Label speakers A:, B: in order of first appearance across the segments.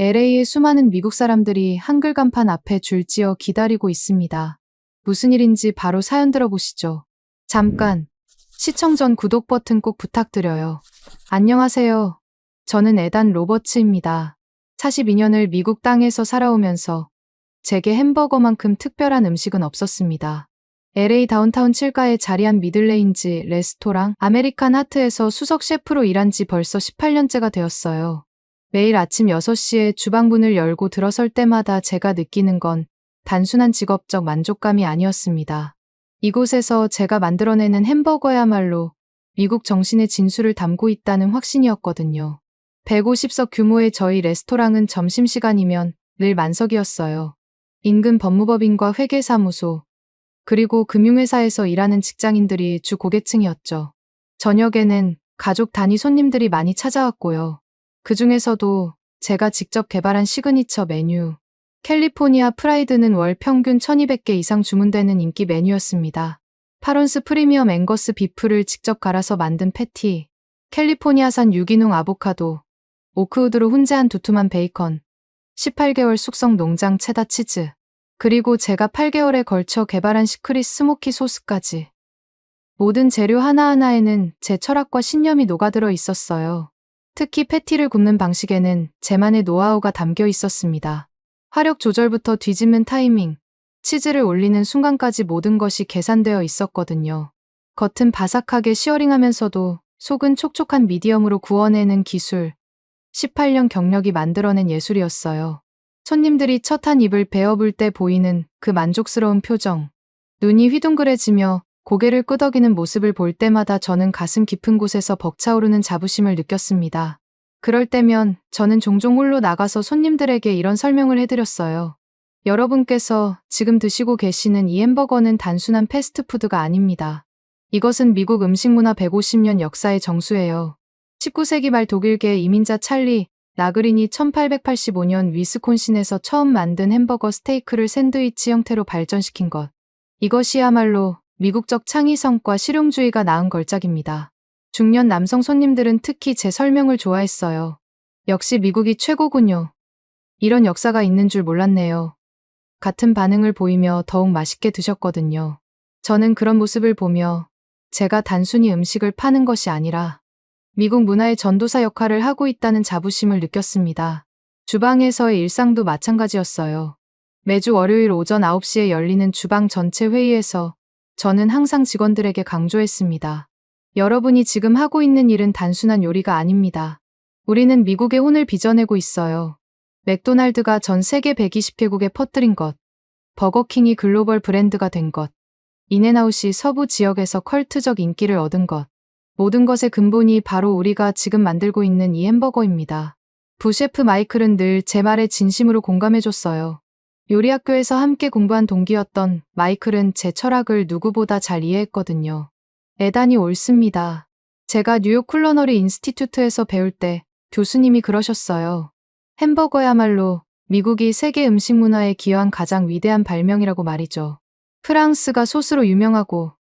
A: LA의 수많은 미국 사람들이 한글 간판 앞에 줄지어 기다리고 있습니다. 무슨 일인지 바로 사연 들어보시죠. 잠깐, 시청 전 구독 버튼 꼭 부탁드려요. 안녕하세요. 저는 에단 로버츠입니다. 42년을 미국 땅에서 살아오면서 제게 햄버거만큼 특별한 음식은 없었습니다. LA 다운타운 7가에 자리한 미들레인지 레스토랑 아메리칸 하트에서 수석 셰프로 일한 지 벌써 18년째가 되었어요. 매일 아침 6시에 주방문을 열고 들어설 때마다 제가 느끼는 건 단순한 직업적 만족감이 아니었습니다. 이곳에서 제가 만들어내는 햄버거야말로 미국 정신의 진수를 담고 있다는 확신이었거든요. 150석 규모의 저희 레스토랑은 점심시간이면 늘 만석이었어요. 인근 법무법인과 회계사무소, 그리고 금융회사에서 일하는 직장인들이 주 고객층이었죠. 저녁에는 가족 단위 손님들이 많이 찾아왔고요. 그 중에서도 제가 직접 개발한 시그니처 메뉴, 캘리포니아 프라이드는 월 평균 1200개 이상 주문되는 인기 메뉴였습니다. 8온스 프리미엄 앵거스 비프를 직접 갈아서 만든 패티, 캘리포니아산 유기농 아보카도, 오크우드로 훈제한 두툼한 베이컨, 18개월 숙성 농장 체다 치즈, 그리고 제가 8개월에 걸쳐 개발한 시크릿 스모키 소스까지. 모든 재료 하나하나에는 제 철학과 신념이 녹아들어 있었어요. 특히 패티를 굽는 방식에는 제만의 노하우가 담겨 있었습니다. 화력 조절부터 뒤집는 타이밍, 치즈를 올리는 순간까지 모든 것이 계산되어 있었거든요. 겉은 바삭하게 시어링하면서도 속은 촉촉한 미디엄으로 구워내는 기술. 18년 경력이 만들어낸 예술이었어요. 손님들이 첫 한 입을 베어볼 때 보이는 그 만족스러운 표정. 눈이 휘둥그레지며 고개를 끄덕이는 모습을 볼 때마다 저는 가슴 깊은 곳에서 벅차오르는 자부심을 느꼈습니다. 그럴 때면 저는 종종 홀로 나가서 손님들에게 이런 설명을 해드렸어요. 여러분께서 지금 드시고 계시는 이 햄버거는 단순한 패스트푸드가 아닙니다. 이것은 미국 음식문화 150년 역사의 정수예요. 19세기 말 독일계 이민자 찰리 나그린이 1885년 위스콘신에서 처음 만든 햄버거 스테이크를 샌드위치 형태로 발전시킨 것. 이것이야말로 미국적 창의성과 실용주의가 낳은 걸작입니다. 중년 남성 손님들은 특히 제 설명을 좋아했어요. 역시 미국이 최고군요. 이런 역사가 있는 줄 몰랐네요. 같은 반응을 보이며 더욱 맛있게 드셨거든요. 저는 그런 모습을 보며 제가 단순히 음식을 파는 것이 아니라 미국 문화의 전도사 역할을 하고 있다는 자부심을 느꼈습니다. 주방에서의 일상도 마찬가지였어요. 매주 월요일 오전 9시에 열리는 주방 전체 회의에서 저는 항상 직원들에게 강조했습니다. 여러분이 지금 하고 있는 일은 단순한 요리가 아닙니다. 우리는 미국의 혼을 빚어내고 있어요. 맥도날드가 전 세계 120개국에 퍼뜨린 것, 버거킹이 글로벌 브랜드가 된 것, 인앤아웃이 서부 지역에서 컬트적 인기를 얻은 것, 모든 것의 근본이 바로 우리가 지금 만들고 있는 이 햄버거입니다. 부셰프 마이클은 늘 제 말에 진심으로 공감해줬어요. 요리학교에서 함께 공부한 동기였던 마이클은 제 철학을 누구보다 잘 이해했거든요. 에단이 옳습니다. 제가 뉴욕 쿨러너리 인스티튜트에서 배울 때 교수님이 그러셨어요. 햄버거야말로 미국이 세계 음식 문화에 기여한 가장 위대한 발명이라고 말이죠. 프랑스가 소스로 유명하고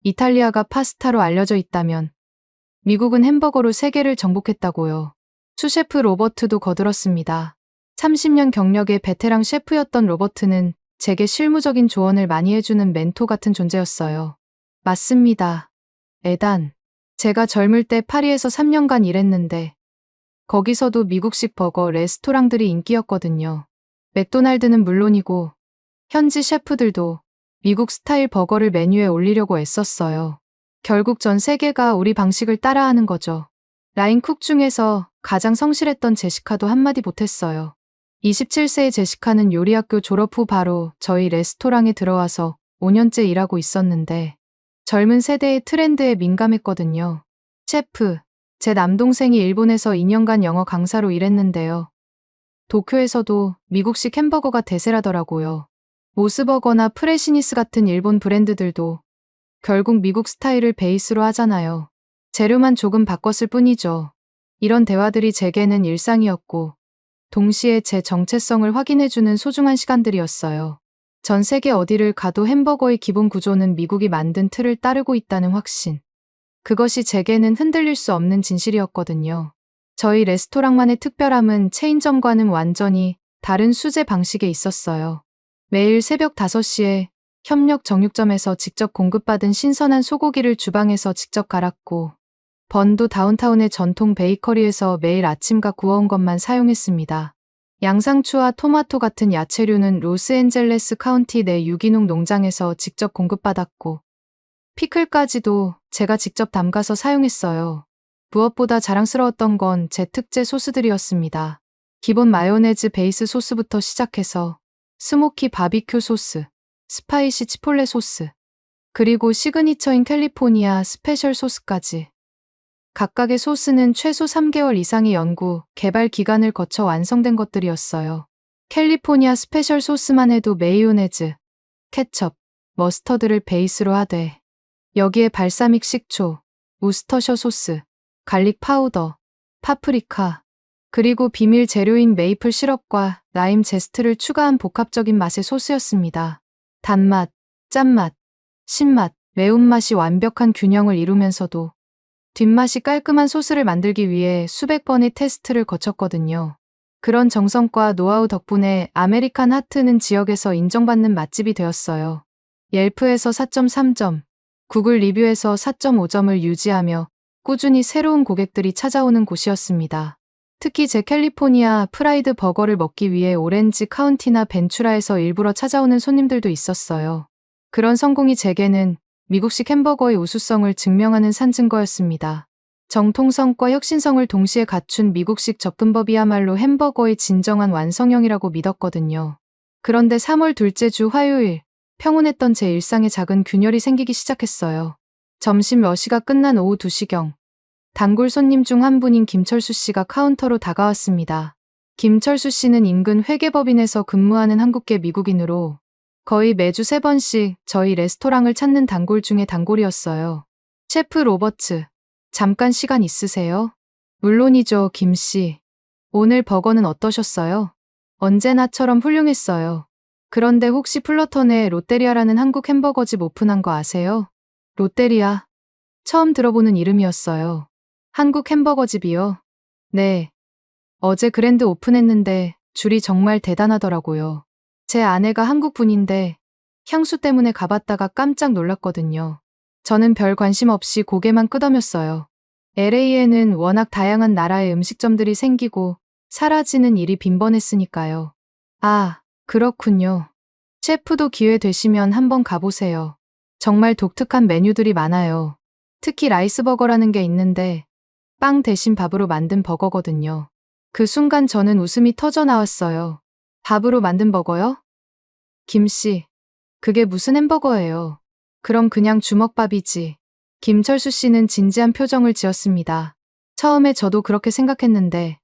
A: 이탈리아가 파스타로 알려져 있다면 미국은 햄버거로 세계를 정복했다고요. 수셰프 로버트도 거들었습니다. 30년 경력의 베테랑 셰프였던 로버트는 제게 실무적인 조언을 많이 해주는 멘토 같은 존재였어요. 맞습니다. 에단. 제가 젊을 때 파리에서 3년간 일했는데 거기서도 미국식 버거 레스토랑들이 인기였거든요. 맥도날드는 물론이고 현지 셰프들도 미국 스타일 버거를 메뉴에 올리려고 애썼어요. 결국 전 세계가 우리 방식을 따라하는 거죠. 라인 쿡 중에서 가장 성실했던 제시카도 한마디 못했어요. 27세의 제시카는 요리학교 졸업 후 바로 저희 레스토랑에 들어와서 5년째 일하고 있었는데 젊은 세대의 트렌드에 민감했거든요. 셰프, 제 남동생이 일본에서 2년간 영어 강사로 일했는데요. 도쿄에서도 미국식 햄버거가 대세라더라고요. 모스버거나 프레시니스 같은 일본 브랜드들도 결국 미국 스타일을 베이스로 하잖아요. 재료만 조금 바꿨을 뿐이죠. 이런 대화들이 제게는 일상이었고 동시에 제 정체성을 확인해주는 소중한 시간들이었어요. 전 세계 어디를 가도 햄버거의 기본 구조는 미국이 만든 틀을 따르고 있다는 확신. 그것이 제게는 흔들릴 수 없는 진실이었거든요. 저희 레스토랑만의 특별함은 체인점과는 완전히 다른 수제 방식에 있었어요. 매일 새벽 5시에 협력 정육점에서 직접 공급받은 신선한 소고기를 주방에서 직접 갈았고, 번도 다운타운의 전통 베이커리에서 매일 아침과 구워온 것만 사용했습니다. 양상추와 토마토 같은 야채류는 로스앤젤레스 카운티 내 유기농 농장에서 직접 공급받았고, 피클까지도 제가 직접 담가서 사용했어요. 무엇보다 자랑스러웠던 건 제 특제 소스들이었습니다. 기본 마요네즈 베이스 소스부터 시작해서 스모키 바비큐 소스, 스파이시 치폴레 소스, 그리고 시그니처인 캘리포니아 스페셜 소스까지. 각각의 소스는 최소 3개월 이상의 연구, 개발 기간을 거쳐 완성된 것들이었어요. 캘리포니아 스페셜 소스만 해도 메요네즈, 케첩, 머스터드를 베이스로 하되 여기에 발사믹 식초, 우스터셔 소스, 갈릭 파우더, 파프리카, 그리고 비밀 재료인 메이플 시럽과 라임 제스트를 추가한 복합적인 맛의 소스였습니다. 단맛, 짠맛, 신맛, 매운맛이 완벽한 균형을 이루면서도 뒷맛이 깔끔한 소스를 만들기 위해 수백 번의 테스트를 거쳤거든요. 그런 정성과 노하우 덕분에 아메리칸 하트는 지역에서 인정받는 맛집이 되었어요. 옐프에서 4.3점, 구글 리뷰에서 4.5점을 유지하며 꾸준히 새로운 고객들이 찾아오는 곳이었습니다. 특히 제 캘리포니아 프라이드 버거를 먹기 위해 오렌지 카운티나 벤츄라에서 일부러 찾아오는 손님들도 있었어요. 그런 성공이 제게는 미국식 햄버거의 우수성을 증명하는 산증거였습니다. 정통성과 혁신성을 동시에 갖춘 미국식 접근법이야말로 햄버거의 진정한 완성형이라고 믿었거든요. 그런데 3월 둘째 주 화요일, 평온했던 제 일상에 작은 균열이 생기기 시작했어요. 점심 러시가 끝난 오후 2시경, 단골 손님 중 한 분인 김철수 씨가 카운터로 다가왔습니다. 김철수 씨는 인근 회계법인에서 근무하는 한국계 미국인으로 거의 매주 3번씩 저희 레스토랑을 찾는 단골 중에 단골이었어요. 셰프 로버트, 잠깐 시간 있으세요? 물론이죠, 김 씨. 오늘 버거는 어떠셨어요? 언제나처럼 훌륭했어요. 그런데 혹시 플러턴에 롯데리아라는 한국 햄버거집 오픈한 거 아세요? 롯데리아. 처음 들어보는 이름이었어요. 한국 햄버거집이요? 네. 어제 그랜드 오픈했는데 줄이 정말 대단하더라고요. 제 아내가 한국 분인데 향수 때문에 가봤다가 깜짝 놀랐거든요. 저는 별 관심 없이 고개만 끄덕였어요. LA에는 워낙 다양한 나라의 음식점들이 생기고 사라지는 일이 빈번했으니까요. 아, 그렇군요. 셰프도 기회 되시면 한번 가보세요. 정말 독특한 메뉴들이 많아요. 특히 라이스버거라는 게 있는데 빵 대신 밥으로 만든 버거거든요. 그 순간 저는 웃음이 터져 나왔어요. 밥으로 만든 버거요? 김씨, 그게 무슨 햄버거예요? 그럼 그냥 주먹밥이지. 김철수 씨는 진지한 표정을 지었습니다. 처음에 저도 그렇게 생각했는데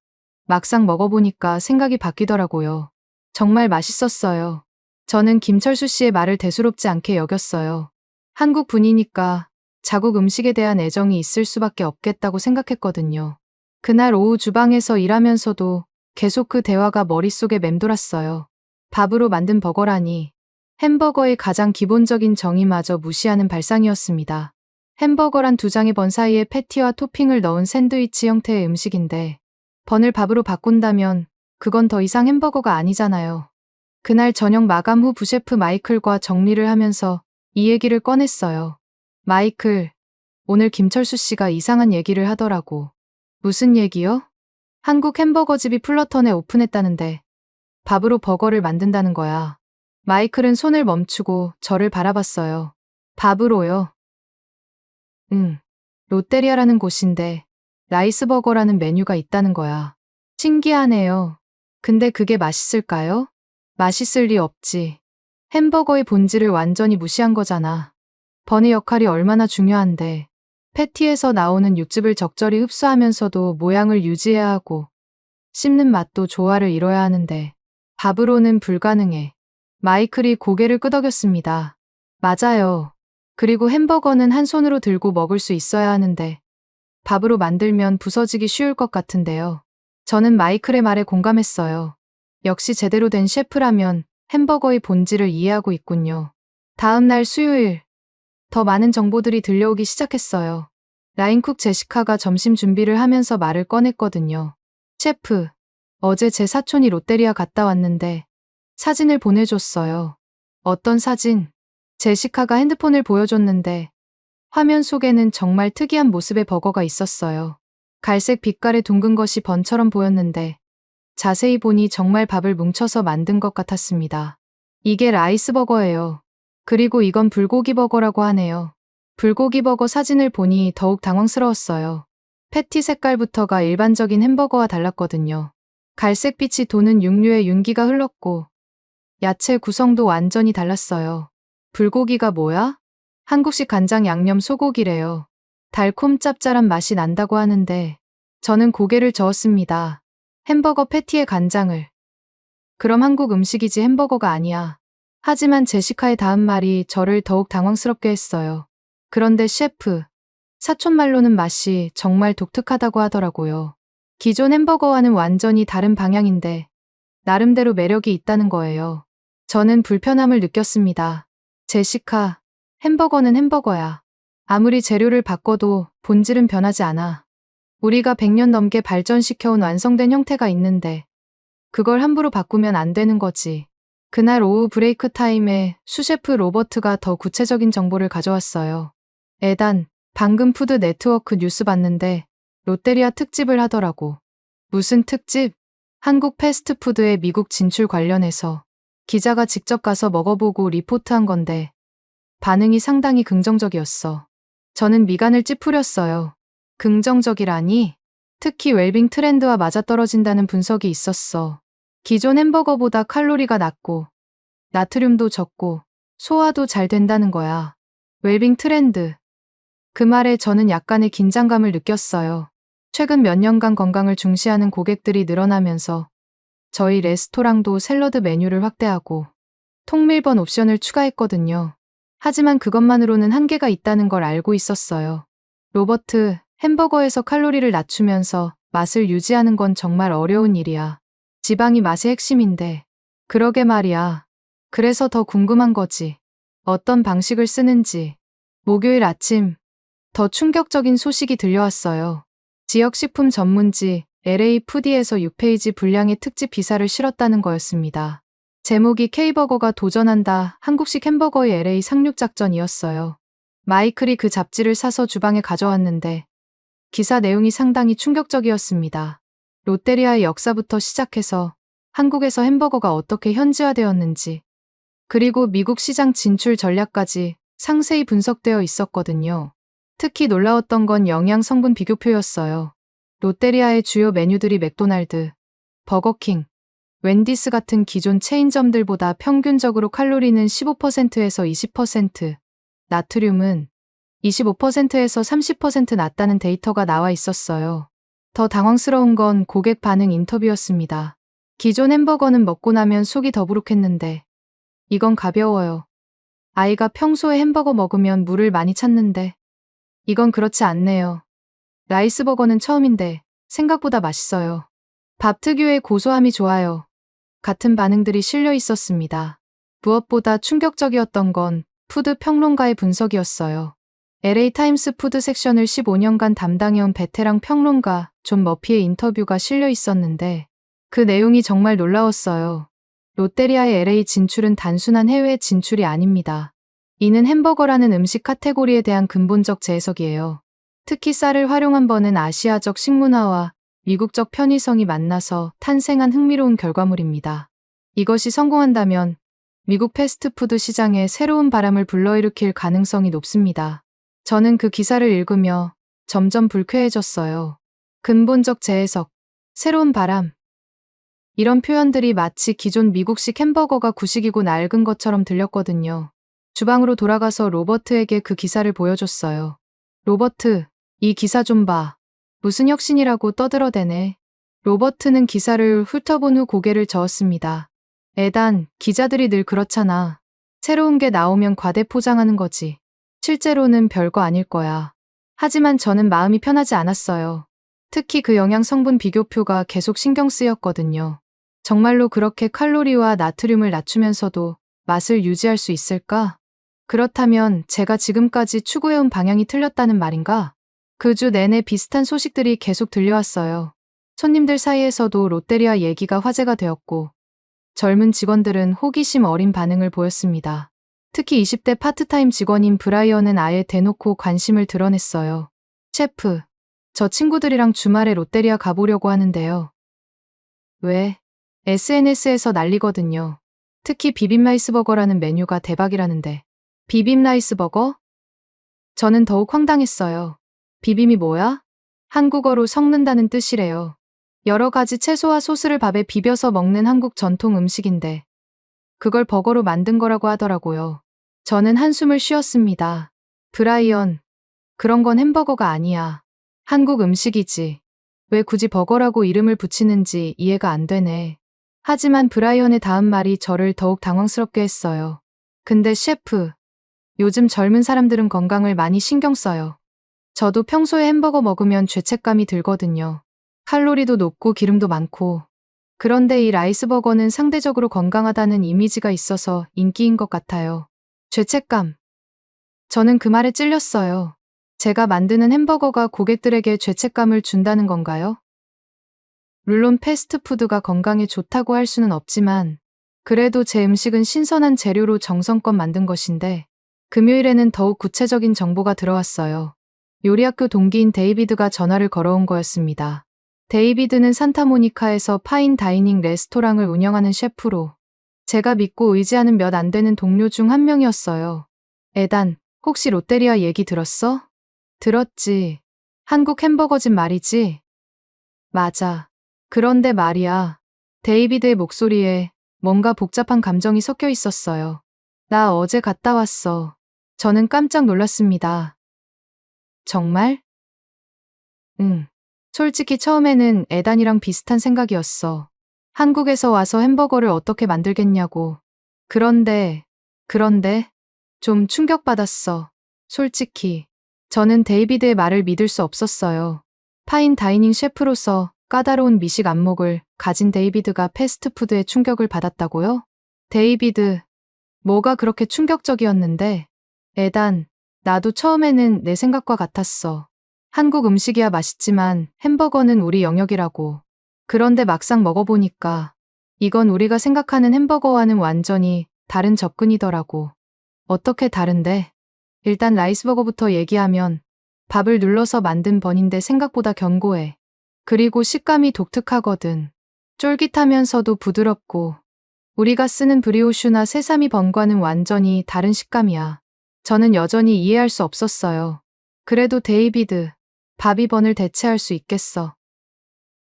A: 막상 먹어보니까 생각이 바뀌더라고요. 정말 맛있었어요. 저는 김철수 씨의 말을 대수롭지 않게 여겼어요. 한국 분이니까 자국 음식에 대한 애정이 있을 수밖에 없겠다고 생각했거든요. 그날 오후 주방에서 일하면서도 계속 그 대화가 머릿속에 맴돌았어요. 밥으로 만든 버거라니 햄버거의 가장 기본적인 정의마저 무시하는 발상이었습니다. 햄버거란 2장의 번 사이에 패티와 토핑을 넣은 샌드위치 형태의 음식인데 번을 밥으로 바꾼다면 그건 더 이상 햄버거가 아니잖아요. 그날 저녁 마감 후 부셰프 마이클과 정리를 하면서 이 얘기를 꺼냈어요. 마이클, 오늘 김철수 씨가 이상한 얘기를 하더라고. 무슨 얘기요? 한국 햄버거집이 플러턴에 오픈했다는데 밥으로 버거를 만든다는 거야. 마이클은 손을 멈추고 저를 바라봤어요. 밥으로요? 응. 롯데리아라는 곳인데 라이스버거라는 메뉴가 있다는 거야. 신기하네요. 근데 그게 맛있을까요? 맛있을 리 없지. 햄버거의 본질을 완전히 무시한 거잖아. 번의 역할이 얼마나 중요한데 패티에서 나오는 육즙을 적절히 흡수하면서도 모양을 유지해야 하고 씹는 맛도 조화를 이뤄야 하는데 밥으로는 불가능해. 마이클이 고개를 끄덕였습니다. 맞아요. 그리고 햄버거는 한 손으로 들고 먹을 수 있어야 하는데 밥으로 만들면 부서지기 쉬울 것 같은데요. 저는 마이클의 말에 공감했어요. 역시 제대로 된 셰프라면 햄버거의 본질을 이해하고 있군요. 다음 날 수요일, 더 많은 정보들이 들려오기 시작했어요. 라인쿡 제시카가 점심 준비를 하면서 말을 꺼냈거든요. 셰프, 어제 제 사촌이 롯데리아 갔다 왔는데 사진을 보내줬어요. 어떤 사진? 제시카가 핸드폰을 보여줬는데 화면 속에는 정말 특이한 모습의 버거가 있었어요. 갈색 빛깔의 둥근 것이 번처럼 보였는데 자세히 보니 정말 밥을 뭉쳐서 만든 것 같았습니다. 이게 라이스 버거예요. 그리고 이건 불고기 버거라고 하네요. 불고기 버거 사진을 보니 더욱 당황스러웠어요. 패티 색깔부터가 일반적인 햄버거와 달랐거든요. 갈색빛이 도는 육류에 윤기가 흘렀고 야채 구성도 완전히 달랐어요. 불고기가 뭐야? 한국식 간장 양념 소고기래요. 달콤 짭짤한 맛이 난다고 하는데 저는 고개를 저었습니다. 햄버거 패티에 간장을. 그럼 한국 음식이지 햄버거가 아니야. 하지만 제시카의 다음 말이 저를 더욱 당황스럽게 했어요. 그런데 셰프, 사촌 말로는 맛이 정말 독특하다고 하더라고요. 기존 햄버거와는 완전히 다른 방향인데 나름대로 매력이 있다는 거예요. 저는 불편함을 느꼈습니다. 제시카, 햄버거는 햄버거야. 아무리 재료를 바꿔도 본질은 변하지 않아. 우리가 100년 넘게 발전시켜온 완성된 형태가 있는데 그걸 함부로 바꾸면 안 되는 거지. 그날 오후 브레이크 타임에 수셰프 로버트가 더 구체적인 정보를 가져왔어요. 에단, 방금 푸드 네트워크 뉴스 봤는데 롯데리아 특집을 하더라고. 무슨 특집? 한국 패스트푸드의 미국 진출 관련해서 기자가 직접 가서 먹어보고 리포트한 건데 반응이 상당히 긍정적이었어. 저는 미간을 찌푸렸어요. 긍정적이라니? 특히 웰빙 트렌드와 맞아떨어진다는 분석이 있었어. 기존 햄버거보다 칼로리가 낮고 나트륨도 적고 소화도 잘 된다는 거야. 웰빙 트렌드. 그 말에 저는 약간의 긴장감을 느꼈어요. 최근 몇 년간 건강을 중시하는 고객들이 늘어나면서 저희 레스토랑도 샐러드 메뉴를 확대하고 통밀번 옵션을 추가했거든요. 하지만 그것만으로는 한계가 있다는 걸 알고 있었어요. 로버트, 햄버거에서 칼로리를 낮추면서 맛을 유지하는 건 정말 어려운 일이야. 지방이 맛의 핵심인데. 그러게 말이야. 그래서 더 궁금한 거지. 어떤 방식을 쓰는지. 목요일 아침, 더 충격적인 소식이 들려왔어요. 지역식품 전문지 LA 푸디에서 6페이지 분량의 특집 기사를 실었다는 거였습니다. 제목이 K버거가 도전한다 한국식 햄버거의 LA 상륙작전이었어요. 마이클이 그 잡지를 사서 주방에 가져왔는데 기사 내용이 상당히 충격적이었습니다. 롯데리아의 역사부터 시작해서 한국에서 햄버거가 어떻게 현지화되었는지 그리고 미국 시장 진출 전략까지 상세히 분석되어 있었거든요. 특히 놀라웠던 건 영양 성분 비교표였어요. 롯데리아의 주요 메뉴들이 맥도날드, 버거킹, 웬디스 같은 기존 체인점들보다 평균적으로 칼로리는 15%에서 20%, 나트륨은 25%에서 30% 낮다는 데이터가 나와 있었어요. 더 당황스러운 건 고객 반응 인터뷰였습니다. 기존 햄버거는 먹고 나면 속이 더부룩했는데 이건 가벼워요. 아이가 평소에 햄버거 먹으면 물을 많이 찾는데 이건 그렇지 않네요. 라이스버거는 처음인데 생각보다 맛있어요. 밥 특유의 고소함이 좋아요. 같은 반응들이 실려 있었습니다. 무엇보다 충격적이었던 건 푸드 평론가의 분석이었어요. LA 타임스 푸드 섹션을 15년간 담당해온 베테랑 평론가 존 머피의 인터뷰가 실려 있었는데 그 내용이 정말 놀라웠어요. 롯데리아의 LA 진출은 단순한 해외 진출이 아닙니다. 이는 햄버거라는 음식 카테고리에 대한 근본적 재해석이에요. 특히 쌀을 활용한 버는 아시아적 식문화와 미국적 편의성이 만나서 탄생한 흥미로운 결과물입니다. 이것이 성공한다면 미국 패스트푸드 시장에 새로운 바람을 불러일으킬 가능성이 높습니다. 저는 그 기사를 읽으며 점점 불쾌해졌어요. 근본적 재해석, 새로운 바람. 이런 표현들이 마치 기존 미국식 햄버거가 구식이고 낡은 것처럼 들렸거든요. 주방으로 돌아가서 로버트에게 그 기사를 보여줬어요. 로버트, 이 기사 좀 봐. 무슨 혁신이라고 떠들어대네. 로버트는 기사를 훑어본 후 고개를 저었습니다. 에단, 기자들이 늘 그렇잖아. 새로운 게 나오면 과대 포장하는 거지. 실제로는 별거 아닐 거야. 하지만 저는 마음이 편하지 않았어요. 특히 그 영양 성분 비교표가 계속 신경 쓰였거든요. 정말로 그렇게 칼로리와 나트륨을 낮추면서도 맛을 유지할 수 있을까? 그렇다면 제가 지금까지 추구해온 방향이 틀렸다는 말인가? 그 주 내내 비슷한 소식들이 계속 들려왔어요. 손님들 사이에서도 롯데리아 얘기가 화제가 되었고, 젊은 직원들은 호기심 어린 반응을 보였습니다. 특히 20대 파트타임 직원인 브라이언은 아예 대놓고 관심을 드러냈어요. 셰프, 저 친구들이랑 주말에 롯데리아 가보려고 하는데요. 왜? SNS에서 난리거든요. 특히 비빔라이스버거라는 메뉴가 대박이라는데. 비빔라이스버거? 저는 더욱 황당했어요. 비빔이 뭐야? 한국어로 섞는다는 뜻이래요. 여러 가지 채소와 소스를 밥에 비벼서 먹는 한국 전통 음식인데 그걸 버거로 만든 거라고 하더라고요. 저는 한숨을 쉬었습니다. 브라이언, 그런 건 햄버거가 아니야. 한국 음식이지. 왜 굳이 버거라고 이름을 붙이는지 이해가 안 되네. 하지만 브라이언의 다음 말이 저를 더욱 당황스럽게 했어요. 근데 셰프, 요즘 젊은 사람들은 건강을 많이 신경 써요. 저도 평소에 햄버거 먹으면 죄책감이 들거든요. 칼로리도 높고 기름도 많고. 그런데 이 라이스버거는 상대적으로 건강하다는 이미지가 있어서 인기인 것 같아요. 죄책감. 저는 그 말에 찔렸어요. 제가 만드는 햄버거가 고객들에게 죄책감을 준다는 건가요? 물론 패스트푸드가 건강에 좋다고 할 수는 없지만, 그래도 제 음식은 신선한 재료로 정성껏 만든 것인데, 금요일에는 더욱 구체적인 정보가 들어왔어요. 요리학교 동기인 데이비드가 전화를 걸어온 거였습니다. 데이비드는 산타모니카에서 파인 다이닝 레스토랑을 운영하는 셰프로 제가 믿고 의지하는 몇 안 되는 동료 중 한 명이었어요. 에단, 혹시 롯데리아 얘기 들었어? 들었지. 한국 햄버거집 말이지? 맞아. 그런데 말이야. 데이비드의 목소리에 뭔가 복잡한 감정이 섞여 있었어요. 나 어제 갔다 왔어. 저는 깜짝 놀랐습니다. 정말? 응. 솔직히 처음에는 에단이랑 비슷한 생각이었어. 한국에서 와서 햄버거를 어떻게 만들겠냐고. 그런데 좀 충격받았어. 솔직히. 저는 데이비드의 말을 믿을 수 없었어요. 파인 다이닝 셰프로서 까다로운 미식 안목을 가진 데이비드가 패스트푸드에 충격을 받았다고요? 데이비드, 뭐가 그렇게 충격적이었는데? 에단, 나도 처음에는 내 생각과 같았어. 한국 음식이야 맛있지만 햄버거는 우리 영역이라고. 그런데 막상 먹어보니까 이건 우리가 생각하는 햄버거와는 완전히 다른 접근이더라고. 어떻게 다른데? 일단 라이스버거부터 얘기하면 밥을 눌러서 만든 번인데 생각보다 견고해. 그리고 식감이 독특하거든. 쫄깃하면서도 부드럽고 우리가 쓰는 브리오슈나 세사미 번과는 완전히 다른 식감이야. 저는 여전히 이해할 수 없었어요. 그래도 데이비드, 밥이 번을 대체할 수 있겠어.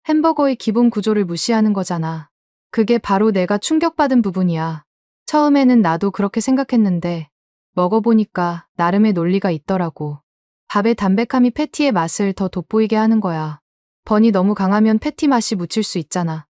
A: 햄버거의 기본 구조를 무시하는 거잖아. 그게 바로 내가 충격받은 부분이야. 처음에는 나도 그렇게 생각했는데 먹어보니까 나름의 논리가 있더라고. 밥의 담백함이 패티의 맛을 더 돋보이게 하는 거야. 번이 너무 강하면 패티 맛이 묻힐 수 있잖아.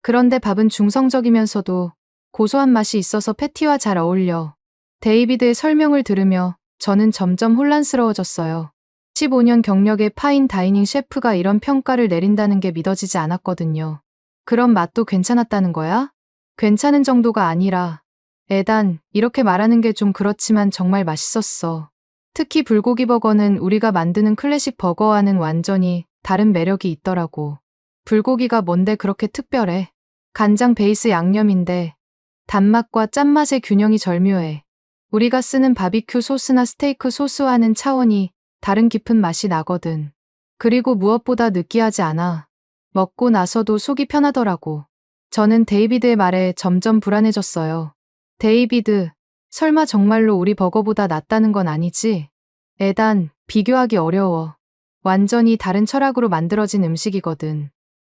A: 그런데 밥은 중성적이면서도 고소한 맛이 있어서 패티와 잘 어울려. 데이비드의 설명을 들으며 저는 점점 혼란스러워졌어요. 15년 경력의 파인 다이닝 셰프가 이런 평가를 내린다는 게 믿어지지 않았거든요. 그럼 맛도 괜찮았다는 거야? 괜찮은 정도가 아니라, 에단, 이렇게 말하는 게 좀 그렇지만 정말 맛있었어. 특히 불고기 버거는 우리가 만드는 클래식 버거와는 완전히 다른 매력이 있더라고. 불고기가 뭔데 그렇게 특별해? 간장 베이스 양념인데 단맛과 짠맛의 균형이 절묘해. 우리가 쓰는 바비큐 소스나 스테이크 소스와는 차원이 다른 깊은 맛이 나거든. 그리고 무엇보다 느끼하지 않아. 먹고 나서도 속이 편하더라고. 저는 데이비드의 말에 점점 불안해졌어요. 데이비드, 설마 정말로 우리 버거보다 낫다는 건 아니지? 에단, 비교하기 어려워. 완전히 다른 철학으로 만들어진 음식이거든.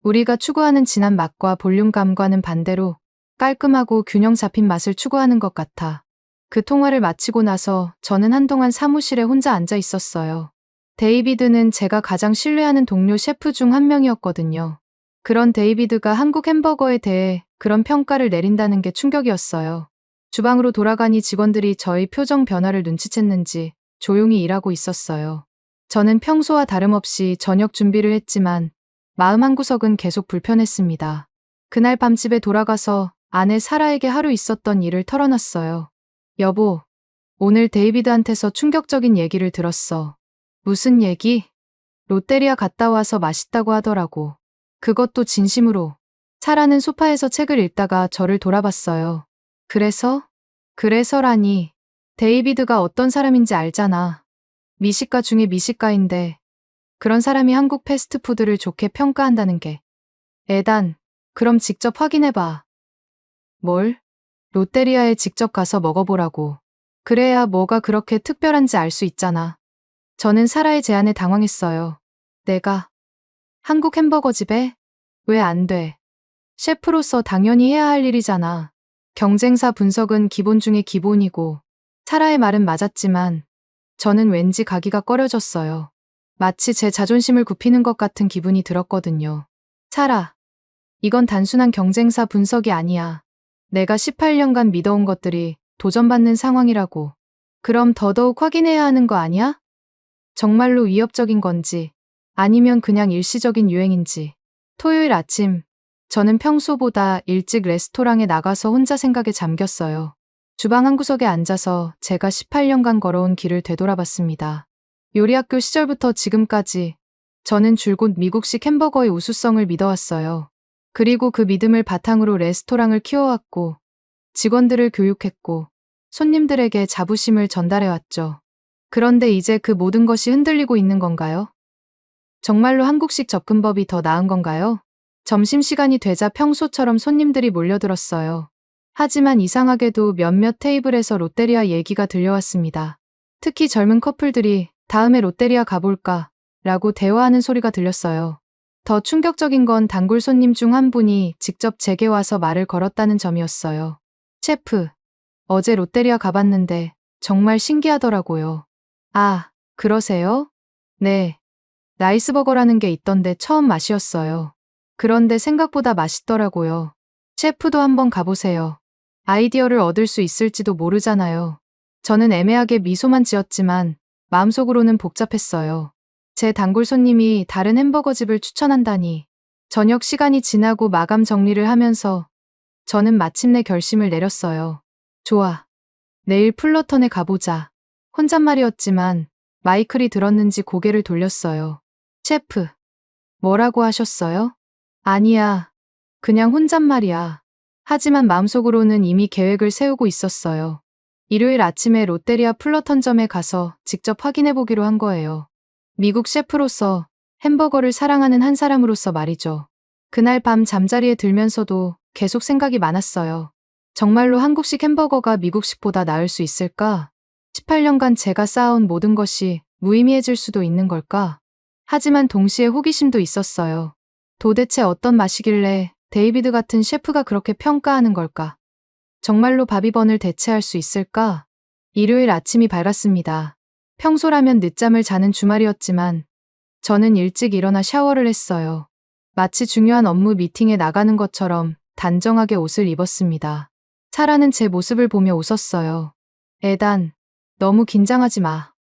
A: 우리가 추구하는 진한 맛과 볼륨감과는 반대로 깔끔하고 균형 잡힌 맛을 추구하는 것 같아. 그 통화를 마치고 나서 저는 한동안 사무실에 혼자 앉아 있었어요. 데이비드는 제가 가장 신뢰하는 동료 셰프 중 한 명이었거든요. 그런 데이비드가 한국 햄버거에 대해 그런 평가를 내린다는 게 충격이었어요. 주방으로 돌아가니 직원들이 저의 표정 변화를 눈치챘는지 조용히 일하고 있었어요. 저는 평소와 다름없이 저녁 준비를 했지만 마음 한구석은 계속 불편했습니다. 그날 밤 집에 돌아가서 아내 사라에게 하루 있었던 일을 털어놨어요. 여보, 오늘 데이비드한테서 충격적인 얘기를 들었어. 무슨 얘기? 롯데리아 갔다 와서 맛있다고 하더라고. 그것도 진심으로. 차라는 소파에서 책을 읽다가 저를 돌아봤어요. 그래서라니. 데이비드가 어떤 사람인지 알잖아. 미식가 중에 미식가인데 그런 사람이 한국 패스트푸드를 좋게 평가한다는 게. 에단, 그럼 직접 확인해봐. 뭘? 롯데리아에 직접 가서 먹어보라고. 그래야 뭐가 그렇게 특별한지 알 수 있잖아. 저는 사라의 제안에 당황했어요. 내가 한국 햄버거 집에? 왜 안 돼? 셰프로서 당연히 해야 할 일이잖아. 경쟁사 분석은 기본 중에 기본이고, 사라의 말은 맞았지만, 저는 왠지 가기가 꺼려졌어요. 마치 제 자존심을 굽히는 것 같은 기분이 들었거든요. 사라, 이건 단순한 경쟁사 분석이 아니야. 내가 18년간 믿어온 것들이 도전받는 상황이라고. 그럼 더더욱 확인해야 하는 거 아니야? 정말로 위협적인 건지, 아니면 그냥 일시적인 유행인지. 토요일 아침, 저는 평소보다 일찍 레스토랑에 나가서 혼자 생각에 잠겼어요. 주방 한 구석에 앉아서 제가 18년간 걸어온 길을 되돌아봤습니다. 요리학교 시절부터 지금까지 저는 줄곧 미국식 햄버거의 우수성을 믿어왔어요. 그리고 그 믿음을 바탕으로 레스토랑을 키워왔고, 직원들을 교육했고, 손님들에게 자부심을 전달해왔죠. 그런데 이제 그 모든 것이 흔들리고 있는 건가요? 정말로 한국식 접근법이 더 나은 건가요? 점심시간이 되자 평소처럼 손님들이 몰려들었어요. 하지만 이상하게도 몇몇 테이블에서 롯데리아 얘기가 들려왔습니다. 특히 젊은 커플들이 다음에 롯데리아 가볼까? 라고 대화하는 소리가 들렸어요. 더 충격적인 건 단골 손님 중 한 분이 직접 제게 와서 말을 걸었다는 점이었어요. 셰프, 어제 롯데리아 가봤는데 정말 신기하더라고요. 아, 그러세요? 네. 라이스버거라는 게 있던데 처음 맛이었어요. 그런데 생각보다 맛있더라고요. 셰프도 한번 가보세요. 아이디어를 얻을 수 있을지도 모르잖아요. 저는 애매하게 미소만 지었지만 마음속으로는 복잡했어요. 제 단골 손님이 다른 햄버거 집을 추천한다니. 저녁 시간이 지나고 마감 정리를 하면서 저는 마침내 결심을 내렸어요. 좋아. 내일 플러턴에 가보자. 혼잣말이었지만 마이클이 들었는지 고개를 돌렸어요. 셰프, 뭐라고 하셨어요? 아니야. 그냥 혼잣말이야. 하지만 마음속으로는 이미 계획을 세우고 있었어요. 일요일 아침에 롯데리아 플러턴점에 가서 직접 확인해보기로 한 거예요. 미국 셰프로서 햄버거를 사랑하는 한 사람으로서 말이죠. 그날 밤 잠자리에 들면서도 계속 생각이 많았어요. 정말로 한국식 햄버거가 미국식보다 나을 수 있을까? 18년간 제가 쌓아온 모든 것이 무의미해질 수도 있는 걸까? 하지만 동시에 호기심도 있었어요. 도대체 어떤 맛이길래 데이비드 같은 셰프가 그렇게 평가하는 걸까? 정말로 바비번을 대체할 수 있을까? 일요일 아침이 밝았습니다. 평소라면 늦잠을 자는 주말이었지만 저는 일찍 일어나 샤워를 했어요. 마치 중요한 업무 미팅에 나가는 것처럼 단정하게 옷을 입었습니다. 사라는 제 모습을 보며 웃었어요. 에단, 너무 긴장하지 마.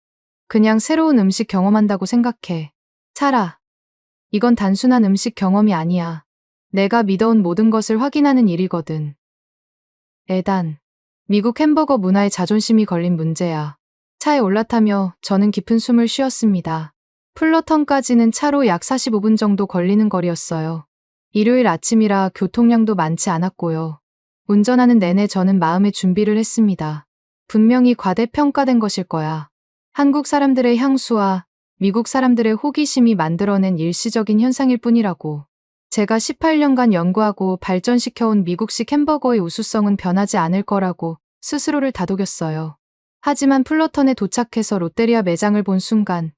A: 그냥 새로운 음식 경험한다고 생각해. 사라, 이건 단순한 음식 경험이 아니야. 내가 믿어온 모든 것을 확인하는 일이거든. 에단, 미국 햄버거 문화에 자존심이 걸린 문제야. 차에 올라타며 저는 깊은 숨을 쉬었습니다. 플러턴까지는 차로 약 45분 정도 걸리는 거리였어요. 일요일 아침이라 교통량도 많지 않았고요. 운전하는 내내 저는 마음의 준비를 했습니다. 분명히 과대평가된 것일 거야. 한국 사람들의 향수와 미국 사람들의 호기심이 만들어낸 일시적인 현상일 뿐이라고. 제가 18년간 연구하고 발전시켜온 미국식 햄버거의 우수성은 변하지 않을 거라고 스스로를 다독였어요. 하지만 플러턴에 도착해서 롯데리아 매장을 본 순간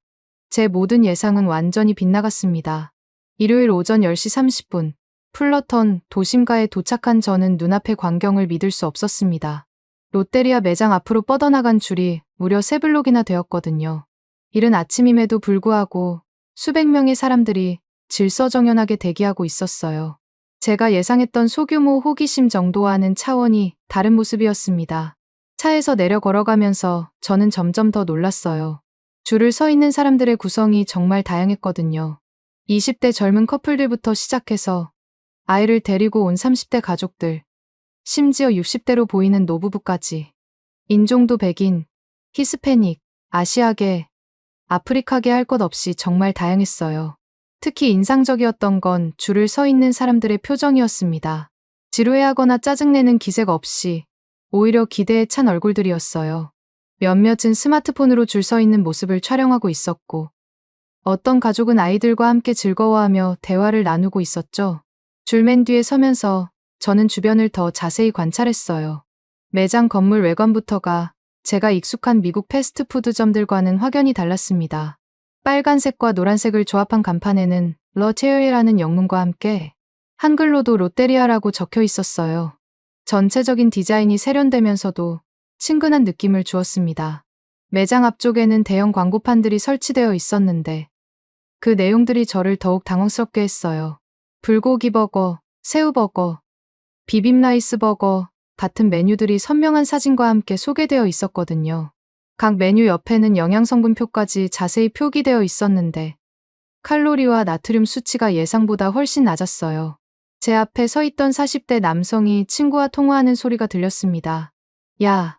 A: 제 모든 예상은 완전히 빗나갔습니다. 일요일 오전 10시 30분 플러턴 도심가에 도착한 저는 눈앞의 광경을 믿을 수 없었습니다. 롯데리아 매장 앞으로 뻗어나간 줄이 무려 3블록이나 되었거든요. 이른 아침임에도 불구하고 수백 명의 사람들이 질서정연하게 대기하고 있었어요. 제가 예상했던 소규모 호기심 정도와는 차원이 다른 모습이었습니다. 차에서 내려 걸어가면서 저는 점점 더 놀랐어요. 줄을 서 있는 사람들의 구성이 정말 다양했거든요. 20대 젊은 커플들부터 시작해서 아이를 데리고 온 30대 가족들, 심지어 60대로 보이는 노부부까지. 인종도 백인, 히스패닉, 아시아계, 아프리카계 할 것 없이 정말 다양했어요. 특히 인상적이었던 건 줄을 서 있는 사람들의 표정이었습니다. 지루해하거나 짜증내는 기색 없이 오히려 기대에 찬 얼굴들이었어요. 몇몇은 스마트폰으로 줄 서 있는 모습을 촬영하고 있었고, 어떤 가족은 아이들과 함께 즐거워하며 대화를 나누고 있었죠. 줄 맨 뒤에 서면서 저는 주변을 더 자세히 관찰했어요. 매장 건물 외관부터가 제가 익숙한 미국 패스트푸드점들과는 확연히 달랐습니다. 빨간색과 노란색을 조합한 간판에는 러테어이라는 영문과 함께 한글로도 롯데리아라고 적혀 있었어요. 전체적인 디자인이 세련되면서도 친근한 느낌을 주었습니다. 매장 앞쪽에는 대형 광고판들이 설치되어 있었는데 그 내용들이 저를 더욱 당황스럽게 했어요. 불고기 버거, 새우버거, 비빔라이스 버거 같은 메뉴들이 선명한 사진과 함께 소개되어 있었거든요. 각 메뉴 옆에는 영양성분표까지 자세히 표기되어 있었는데 칼로리와 나트륨 수치가 예상보다 훨씬 낮았어요. 제 앞에 서 있던 40대 남성이 친구와 통화하는 소리가 들렸습니다. 야,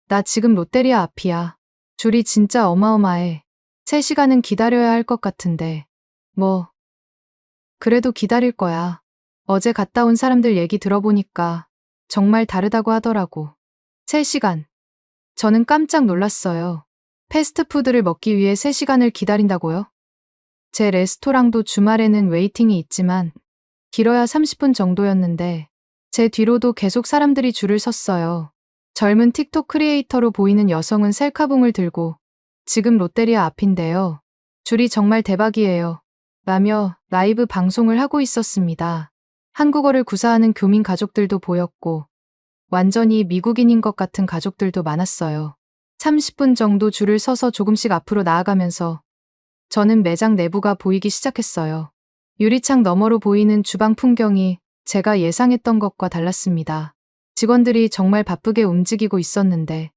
A: 나 지금 롯데리아 앞이야. 줄이 진짜 어마어마해. 3시간은 기다려야 할 것 같은데. 뭐, 그래도 기다릴 거야. 어제 갔다 온 사람들 얘기 들어보니까 정말 다르다고 하더라고. 3시간. 저는 깜짝 놀랐어요. 패스트푸드를 먹기 위해 3시간을 기다린다고요? 제 레스토랑도 주말에는 웨이팅이 있지만 길어야 30분 정도였는데 제 뒤로도 계속 사람들이 줄을 섰어요. 젊은 틱톡 크리에이터로 보이는 여성은 셀카봉을 들고 지금 롯데리아 앞인데요. 줄이 정말 대박이에요. 라며 라이브 방송을 하고 있었습니다. 한국어를 구사하는 교민 가족들도 보였고 완전히 미국인인 것 같은 가족들도 많았어요. 30분 정도 줄을 서서 조금씩 앞으로 나아가면서 저는 매장 내부가 보이기 시작했어요. 유리창 너머로 보이는 주방 풍경이 제가 예상했던 것과 달랐습니다. 직원들이 정말 바쁘게 움직이고 있었는데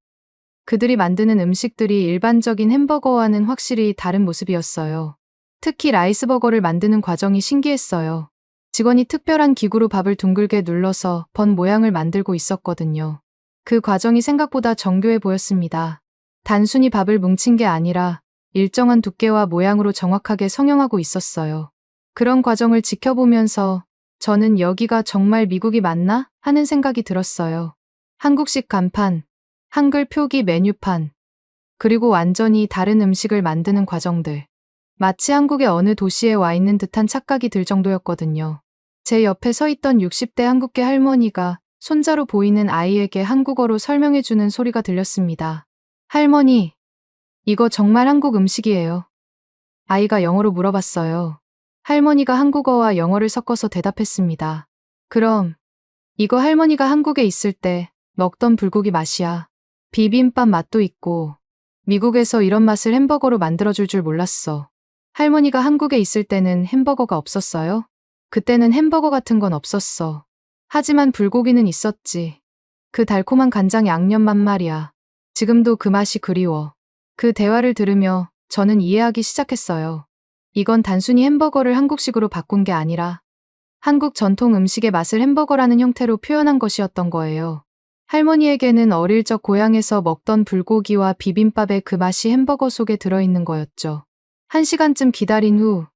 A: 그들이 만드는 음식들이 일반적인 햄버거와는 확실히 다른 모습이었어요. 특히 라이스버거를 만드는 과정이 신기했어요. 직원이 특별한 기구로 밥을 둥글게 눌러서 번 모양을 만들고 있었거든요. 그 과정이 생각보다 정교해 보였습니다. 단순히 밥을 뭉친 게 아니라 일정한 두께와 모양으로 정확하게 성형하고 있었어요. 그런 과정을 지켜보면서 저는 여기가 정말 미국이 맞나? 하는 생각이 들었어요. 한국식 간판, 한글 표기 메뉴판, 그리고 완전히 다른 음식을 만드는 과정들. 마치 한국의 어느 도시에 와 있는 듯한 착각이 들 정도였거든요. 제 옆에 서 있던 60대 한국계 할머니가 손자로 보이는 아이에게 한국어로 설명해주는 소리가 들렸습니다. 할머니, 이거 정말 한국 음식이에요. 아이가 영어로 물어봤어요. 할머니가 한국어와 영어를 섞어서 대답했습니다. 그럼, 이거 할머니가 한국에 있을 때 먹던 불고기 맛이야. 비빔밥 맛도 있고, 미국에서 이런 맛을 햄버거로 만들어줄 줄 몰랐어. 할머니가 한국에 있을 때는 햄버거가 없었어요? 그때는 햄버거 같은 건 없었어. 하지만 불고기는 있었지. 그 달콤한 간장 양념 맛 말이야. 지금도 그 맛이 그리워. 그 대화를 들으며 저는 이해하기 시작했어요. 이건 단순히 햄버거를 한국식으로 바꾼 게 아니라 한국 전통 음식의 맛을 햄버거라는 형태로 표현한 것이었던 거예요. 할머니에게는 어릴 적 고향에서 먹던 불고기와 비빔밥의 그 맛이 햄버거 속에 들어있는 거였죠. 1시간쯤 기다린 후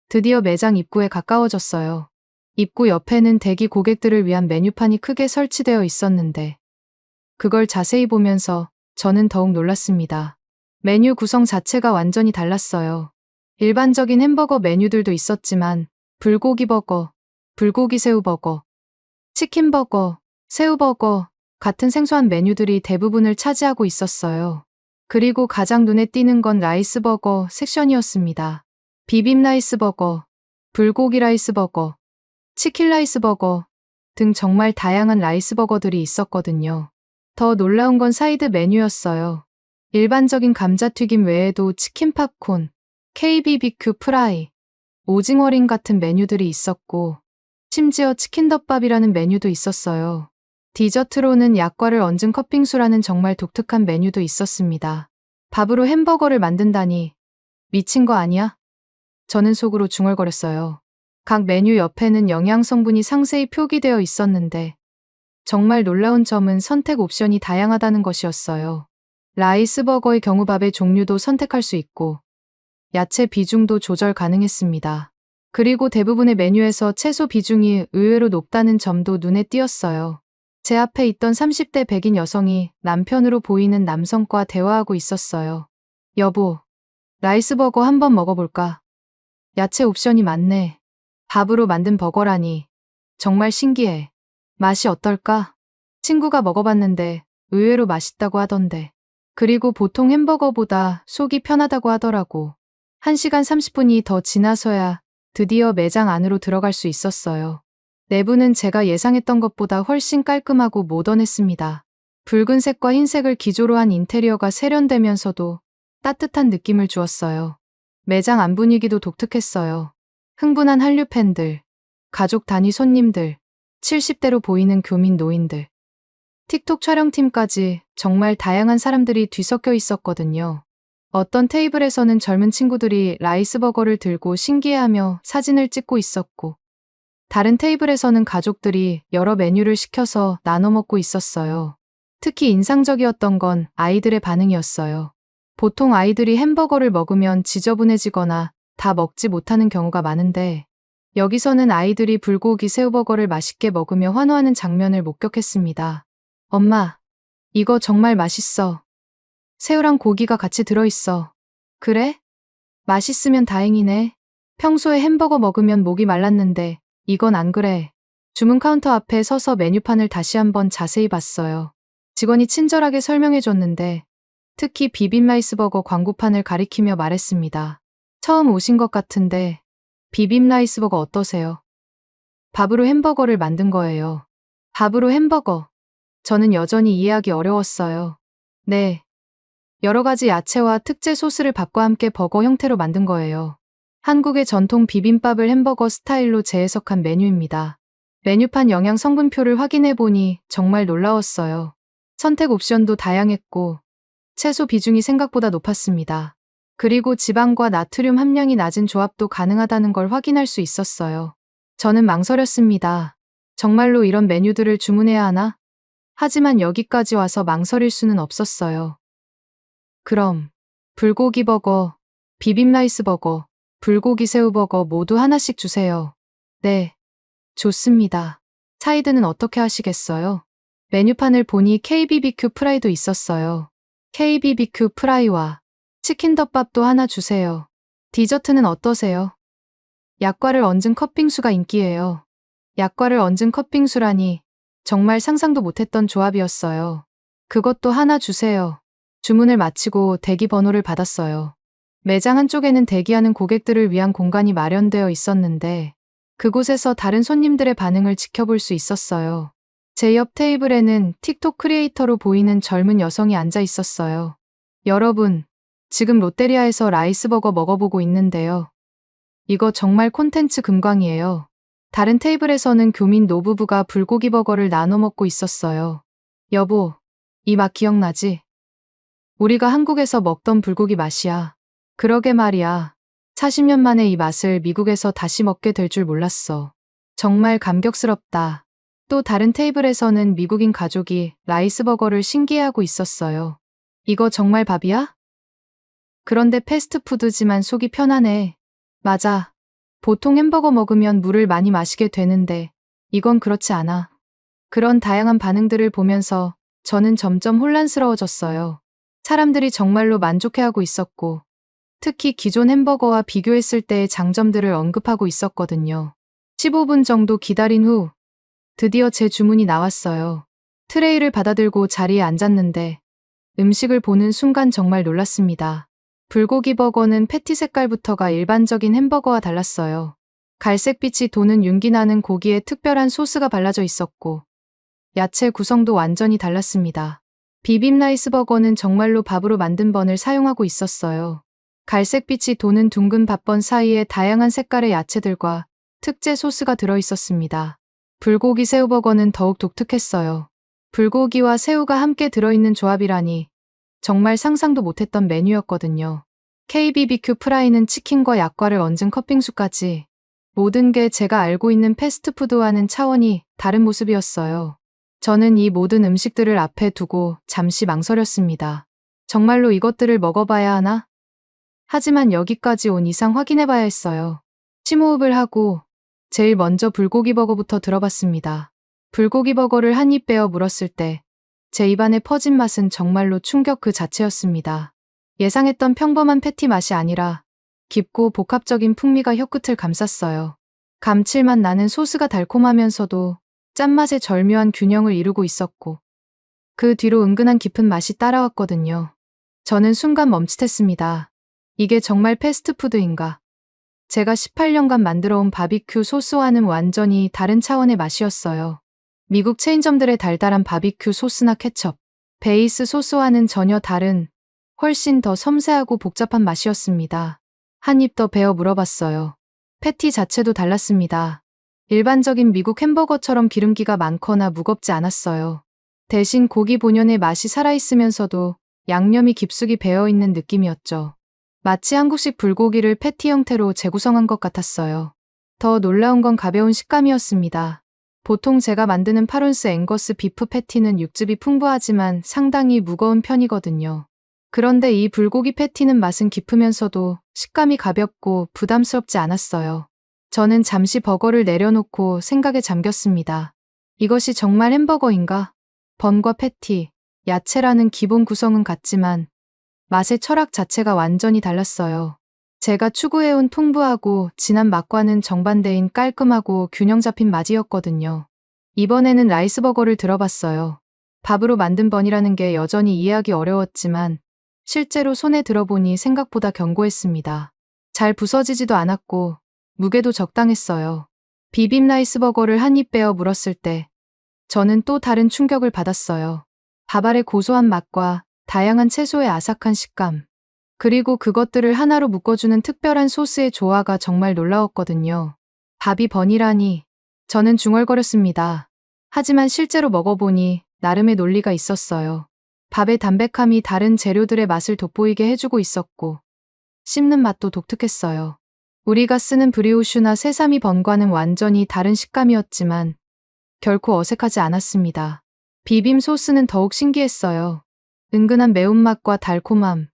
A: 드디어 매장 입구에 가까워졌어요. 입구 옆에는 대기 고객들을 위한 메뉴판이 크게 설치되어 있었는데 그걸 자세히 보면서 저는 더욱 놀랐습니다. 메뉴 구성 자체가 완전히 달랐어요. 일반적인 햄버거 메뉴들도 있었지만 불고기 버거, 불고기 새우버거, 치킨버거, 새우버거 같은 생소한 메뉴들이 대부분을 차지하고 있었어요. 그리고 가장 눈에 띄는 건 라이스버거 섹션이었습니다. 비빔라이스버거, 불고기 라이스버거, 치킨 라이스버거 등 정말 다양한 라이스버거들이 있었거든요. 더 놀라운 건 사이드 메뉴였어요. 일반적인 감자튀김 외에도 치킨 팝콘, KBBQ 프라이, 오징어링 같은 메뉴들이 있었고 심지어 치킨덮밥이라는 메뉴도 있었어요. 디저트로는 약과를 얹은 컵빙수라는 정말 독특한 메뉴도 있었습니다. 밥으로 햄버거를 만든다니 미친 거 아니야? 저는 속으로 중얼거렸어요. 각 메뉴 옆에는 영양 성분이 상세히 표기되어 있었는데 정말 놀라운 점은 선택 옵션이 다양하다는 것이었어요. 라이스버거의 경우 밥의 종류도 선택할 수 있고 야채 비중도 조절 가능했습니다. 그리고 대부분의 메뉴에서 채소 비중이 의외로 높다는 점도 눈에 띄었어요. 제 앞에 있던 30대 백인 여성이 남편으로 보이는 남성과 대화하고 있었어요. 여보, 라이스버거 한번 먹어볼까? 야채 옵션이 많네. 밥으로 만든 버거라니. 정말 신기해. 맛이 어떨까? 친구가 먹어봤는데 의외로 맛있다고 하던데. 그리고 보통 햄버거보다 속이 편하다고 하더라고. 1시간 30분이 더 지나서야 드디어 매장 안으로 들어갈 수 있었어요. 내부는 제가 예상했던 것보다 훨씬 깔끔하고 모던했습니다. 붉은색과 흰색을 기조로 한 인테리어가 세련되면서도 따뜻한 느낌을 주었어요. 매장 안 분위기도 독특했어요. 흥분한 한류 팬들, 가족 단위 손님들, 70대로 보이는 교민 노인들, 틱톡 촬영팀까지 정말 다양한 사람들이 뒤섞여 있었거든요. 어떤 테이블에서는 젊은 친구들이 라이스버거를 들고 신기해하며 사진을 찍고 있었고, 다른 테이블에서는 가족들이 여러 메뉴를 시켜서 나눠 먹고 있었어요. 특히 인상적이었던 건 아이들의 반응이었어요. 보통 아이들이 햄버거를 먹으면 지저분해지거나 다 먹지 못하는 경우가 많은데, 여기서는 아이들이 불고기 새우버거를 맛있게 먹으며 환호하는 장면을 목격했습니다. 엄마, 이거 정말 맛있어. 새우랑 고기가 같이 들어있어. 그래? 맛있으면 다행이네. 평소에 햄버거 먹으면 목이 말랐는데 이건 안 그래. 주문 카운터 앞에 서서 메뉴판을 다시 한번 자세히 봤어요. 직원이 친절하게 설명해줬는데 특히 비빔라이스버거 광고판을 가리키며 말했습니다. 처음 오신 것 같은데 비빔라이스버거 어떠세요? 밥으로 햄버거를 만든 거예요. 밥으로 햄버거. 저는 여전히 이해하기 어려웠어요. 네. 여러 가지 야채와 특제 소스를 밥과 함께 버거 형태로 만든 거예요. 한국의 전통 비빔밥을 햄버거 스타일로 재해석한 메뉴입니다. 메뉴판 영양 성분표를 확인해 보니 정말 놀라웠어요. 선택 옵션도 다양했고 채소 비중이 생각보다 높았습니다. 그리고 지방과 나트륨 함량이 낮은 조합도 가능하다는 걸 확인할 수 있었어요. 저는 망설였습니다. 정말로 이런 메뉴들을 주문해야 하나? 하지만 여기까지 와서 망설일 수는 없었어요. 그럼 불고기 버거, 비빔라이스 버거, 불고기 새우 버거 모두 하나씩 주세요. 네, 좋습니다. 사이드는 어떻게 하시겠어요? 메뉴판을 보니 KBBQ 프라이도 있었어요. KBBQ 프라이와 치킨덮밥도 하나 주세요. 디저트는 어떠세요? 약과를 얹은 컵빙수가 인기예요. 약과를 얹은 컵빙수라니 정말 상상도 못했던 조합이었어요. 그것도 하나 주세요. 주문을 마치고 대기 번호를 받았어요. 매장 한쪽에는 대기하는 고객들을 위한 공간이 마련되어 있었는데 그곳에서 다른 손님들의 반응을 지켜볼 수 있었어요. 제 옆 테이블에는 틱톡 크리에이터로 보이는 젊은 여성이 앉아 있었어요. 여러분, 지금 롯데리아에서 라이스버거 먹어보고 있는데요. 이거 정말 콘텐츠 금광이에요. 다른 테이블에서는 교민 노부부가 불고기 버거를 나눠 먹고 있었어요. 여보, 이 맛 기억나지? 우리가 한국에서 먹던 불고기 맛이야. 그러게 말이야. 40년 만에 이 맛을 미국에서 다시 먹게 될 줄 몰랐어. 정말 감격스럽다. 또 다른 테이블에서는 미국인 가족이 라이스버거를 신기해하고 있었어요. 이거 정말 밥이야? 그런데 패스트푸드지만 속이 편하네. 맞아. 보통 햄버거 먹으면 물을 많이 마시게 되는데 이건 그렇지 않아. 그런 다양한 반응들을 보면서 저는 점점 혼란스러워졌어요. 사람들이 정말로 만족해하고 있었고 특히 기존 햄버거와 비교했을 때의 장점들을 언급하고 있었거든요. 15분 정도 기다린 후 드디어 제 주문이 나왔어요. 트레이를 받아들고 자리에 앉았는데 음식을 보는 순간 정말 놀랐습니다. 불고기 버거는 패티 색깔부터가 일반적인 햄버거와 달랐어요. 갈색빛이 도는 윤기 나는 고기에 특별한 소스가 발라져 있었고 야채 구성도 완전히 달랐습니다. 비빔라이스 버거는 정말로 밥으로 만든 번을 사용하고 있었어요. 갈색빛이 도는 둥근 밥번 사이에 다양한 색깔의 야채들과 특제 소스가 들어있었습니다. 불고기 새우버거는 더욱 독특했어요. 불고기와 새우가 함께 들어있는 조합이라니 정말 상상도 못했던 메뉴였거든요. KBBQ 프라이는 치킨과 약과를 얹은 컵빙수까지 모든 게 제가 알고 있는 패스트푸드와는 차원이 다른 모습이었어요. 저는 이 모든 음식들을 앞에 두고 잠시 망설였습니다. 정말로 이것들을 먹어봐야 하나? 하지만 여기까지 온 이상 확인해봐야 했어요. 심호흡을 하고 제일 먼저 불고기 버거부터 들어봤습니다. 불고기 버거를 한 입 베어 물었을 때 제 입안에 퍼진 맛은 정말로 충격 그 자체였습니다. 예상했던 평범한 패티 맛이 아니라 깊고 복합적인 풍미가 혀끝을 감쌌어요. 감칠맛 나는 소스가 달콤하면서도 짠맛의 절묘한 균형을 이루고 있었고 그 뒤로 은근한 깊은 맛이 따라왔거든요. 저는 순간 멈칫했습니다. 이게 정말 패스트푸드인가? 제가 18년간 만들어온 바비큐 소스와는 완전히 다른 차원의 맛이었어요. 미국 체인점들의 달달한 바비큐 소스나 케첩, 베이스 소스와는 전혀 다른 훨씬 더 섬세하고 복잡한 맛이었습니다. 한 입 더 베어 물어봤어요. 패티 자체도 달랐습니다. 일반적인 미국 햄버거처럼 기름기가 많거나 무겁지 않았어요. 대신 고기 본연의 맛이 살아있으면서도 양념이 깊숙이 배어있는 느낌이었죠. 마치 한국식 불고기를 패티 형태로 재구성한 것 같았어요. 더 놀라운 건 가벼운 식감이었습니다. 보통 제가 만드는 파론스 앵거스 비프 패티는 육즙이 풍부하지만 상당히 무거운 편이거든요. 그런데 이 불고기 패티는 맛은 깊으면서도 식감이 가볍고 부담스럽지 않았어요. 저는 잠시 버거를 내려놓고 생각에 잠겼습니다. 이것이 정말 햄버거인가? 번과 패티, 야채라는 기본 구성은 같지만 맛의 철학 자체가 완전히 달랐어요. 제가 추구해온 풍부하고 진한 맛과는 정반대인 깔끔하고 균형 잡힌 맛이었거든요. 이번에는 라이스버거를 들어봤어요. 밥으로 만든 번이라는 게 여전히 이해하기 어려웠지만 실제로 손에 들어보니 생각보다 견고했습니다. 잘 부서지지도 않았고 무게도 적당했어요. 비빔 라이스버거를 한 입 베어 물었을 때 저는 또 다른 충격을 받았어요. 밥알의 고소한 맛과 다양한 채소의 아삭한 식감, 그리고 그것들을 하나로 묶어주는 특별한 소스의 조화가 정말 놀라웠거든요. 밥이 번이라니 저는 중얼거렸습니다. 하지만 실제로 먹어보니 나름의 논리가 있었어요. 밥의 담백함이 다른 재료들의 맛을 돋보이게 해주고 있었고 씹는 맛도 독특했어요. 우리가 쓰는 브리오슈나 세사미 번과는 완전히 다른 식감이었지만 결코 어색하지 않았습니다. 비빔 소스는 더욱 신기했어요. 은근한 매운맛과 달콤함,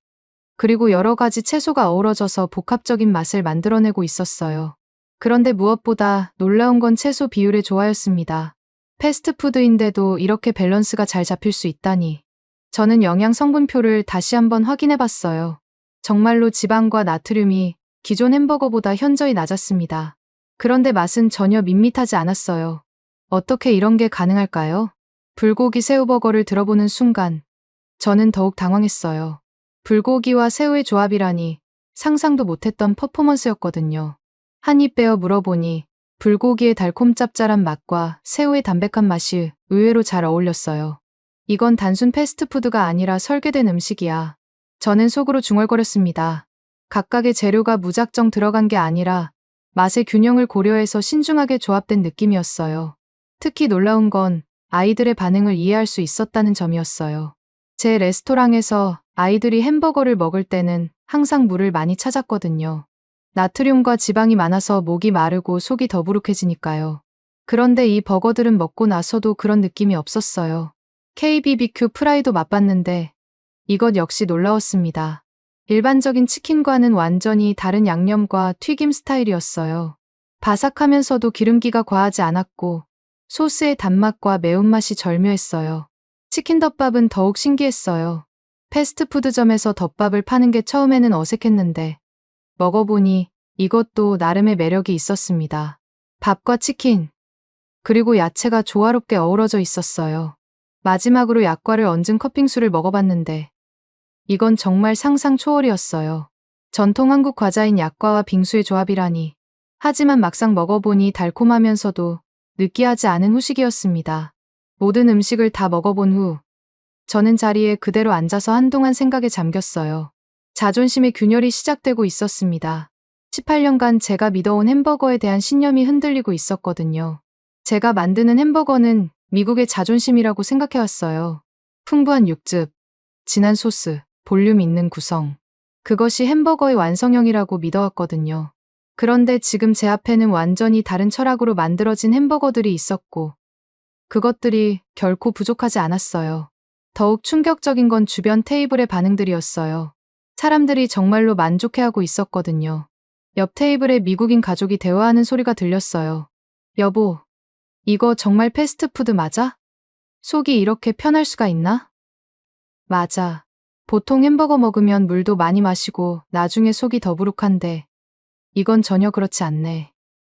A: 그리고 여러 가지 채소가 어우러져서 복합적인 맛을 만들어내고 있었어요. 그런데 무엇보다 놀라운 건 채소 비율의 조화였습니다. 패스트푸드인데도 이렇게 밸런스가 잘 잡힐 수 있다니. 저는 영양 성분표를 다시 한번 확인해봤어요. 정말로 지방과 나트륨이 기존 햄버거보다 현저히 낮았습니다. 그런데 맛은 전혀 밋밋하지 않았어요. 어떻게 이런 게 가능할까요? 불고기 새우버거를 들어보는 순간 저는 더욱 당황했어요. 불고기와 새우의 조합이라니 상상도 못했던 퍼포먼스였거든요. 한 입 베어 물어보니 불고기의 달콤 짭짤한 맛과 새우의 담백한 맛이 의외로 잘 어울렸어요. 이건 단순 패스트푸드가 아니라 설계된 음식이야. 저는 속으로 중얼거렸습니다. 각각의 재료가 무작정 들어간 게 아니라 맛의 균형을 고려해서 신중하게 조합된 느낌이었어요. 특히 놀라운 건 아이들의 반응을 이해할 수 있었다는 점이었어요. 제 레스토랑에서 아이들이 햄버거를 먹을 때는 항상 물을 많이 찾았거든요. 나트륨과 지방이 많아서 목이 마르고 속이 더부룩해지니까요. 그런데 이 버거들은 먹고 나서도 그런 느낌이 없었어요. KBBQ 프라이도 맛봤는데 이것 역시 놀라웠습니다. 일반적인 치킨과는 완전히 다른 양념과 튀김 스타일이었어요. 바삭하면서도 기름기가 과하지 않았고 소스의 단맛과 매운맛이 절묘했어요. 치킨 덮밥은 더욱 신기했어요. 패스트푸드점에서 덮밥을 파는 게 처음에는 어색했는데 먹어보니 이것도 나름의 매력이 있었습니다. 밥과 치킨, 그리고 야채가 조화롭게 어우러져 있었어요. 마지막으로 약과를 얹은 커핑수를 먹어봤는데 이건 정말 상상 초월이었어요. 전통 한국 과자인 약과와 빙수의 조합이라니. 하지만 막상 먹어보니 달콤하면서도 느끼하지 않은 후식이었습니다. 모든 음식을 다 먹어본 후 저는 자리에 그대로 앉아서 한동안 생각에 잠겼어요. 자존심의 균열이 시작되고 있었습니다. 18년간 제가 믿어온 햄버거에 대한 신념이 흔들리고 있었거든요. 제가 만드는 햄버거는 미국의 자존심이라고 생각해왔어요. 풍부한 육즙, 진한 소스, 볼륨 있는 구성. 그것이 햄버거의 완성형이라고 믿어왔거든요. 그런데 지금 제 앞에는 완전히 다른 철학으로 만들어진 햄버거들이 있었고 그것들이 결코 부족하지 않았어요. 더욱 충격적인 건 주변 테이블의 반응들이었어요. 사람들이 정말로 만족해하고 있었거든요. 옆 테이블에 미국인 가족이 대화하는 소리가 들렸어요. 여보, 이거 정말 패스트푸드 맞아? 속이 이렇게 편할 수가 있나? 맞아. 보통 햄버거 먹으면 물도 많이 마시고 나중에 속이 더부룩한데 이건 전혀 그렇지 않네.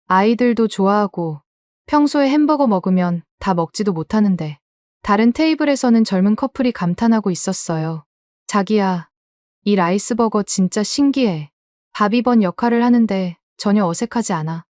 A: 아이들도 좋아하고 평소에 햄버거 먹으면 다 먹지도 못하는데. 다른 테이블에서는 젊은 커플이 감탄하고 있었어요. 자기야, 이 라이스버거 진짜 신기해. 바비번 역할을 하는데 전혀 어색하지 않아.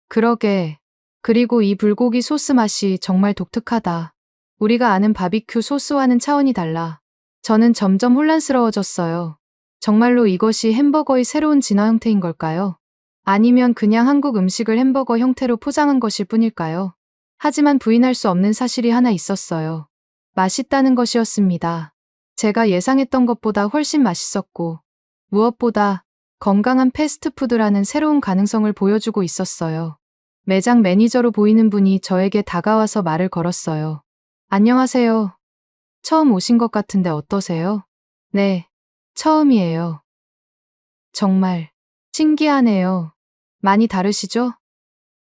A: 그러게. 그리고 이 불고기 소스 맛이 정말 독특하다. 우리가 아는 바비큐 소스와는 차원이 달라. 저는 점점 혼란스러워졌어요. 정말로 이것이 햄버거의 새로운 진화 형태인 걸까요? 아니면 그냥 한국 음식을 햄버거 형태로 포장한 것일 뿐일까요? 하지만 부인할 수 없는 사실이 하나 있었어요. 맛있다는 것이었습니다. 제가 예상했던 것보다 훨씬 맛있었고, 무엇보다 건강한 패스트푸드라는 새로운 가능성을 보여주고 있었어요. 매장 매니저로 보이는 분이 저에게 다가와서 말을 걸었어요. 안녕하세요. 처음 오신 것 같은데 어떠세요? 네, 처음이에요. 정말 신기하네요. 많이 다르시죠?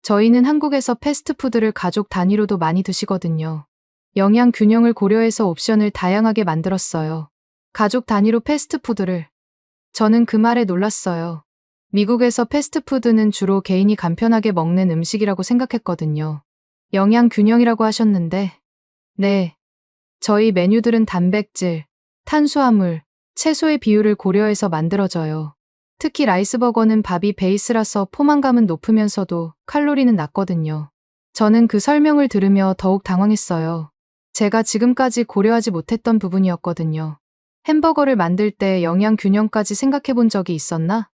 A: 저희는 한국에서 패스트푸드를 가족 단위로도 많이 드시거든요. 영양 균형을 고려해서 옵션을 다양하게 만들었어요. 가족 단위로 패스트푸드를. 저는 그 말에 놀랐어요. 미국에서 패스트푸드는 주로 개인이 간편하게 먹는 음식이라고 생각했거든요. 영양 균형이라고 하셨는데, 네. 저희 메뉴들은 단백질, 탄수화물, 채소의 비율을 고려해서 만들어져요. 특히 라이스버거는 밥이 베이스라서 포만감은 높으면서도 칼로리는 낮거든요. 저는 그 설명을 들으며 더욱 당황했어요. 제가 지금까지 고려하지 못했던 부분이었거든요. 햄버거를 만들 때 영양 균형까지 생각해 본 적이 있었나?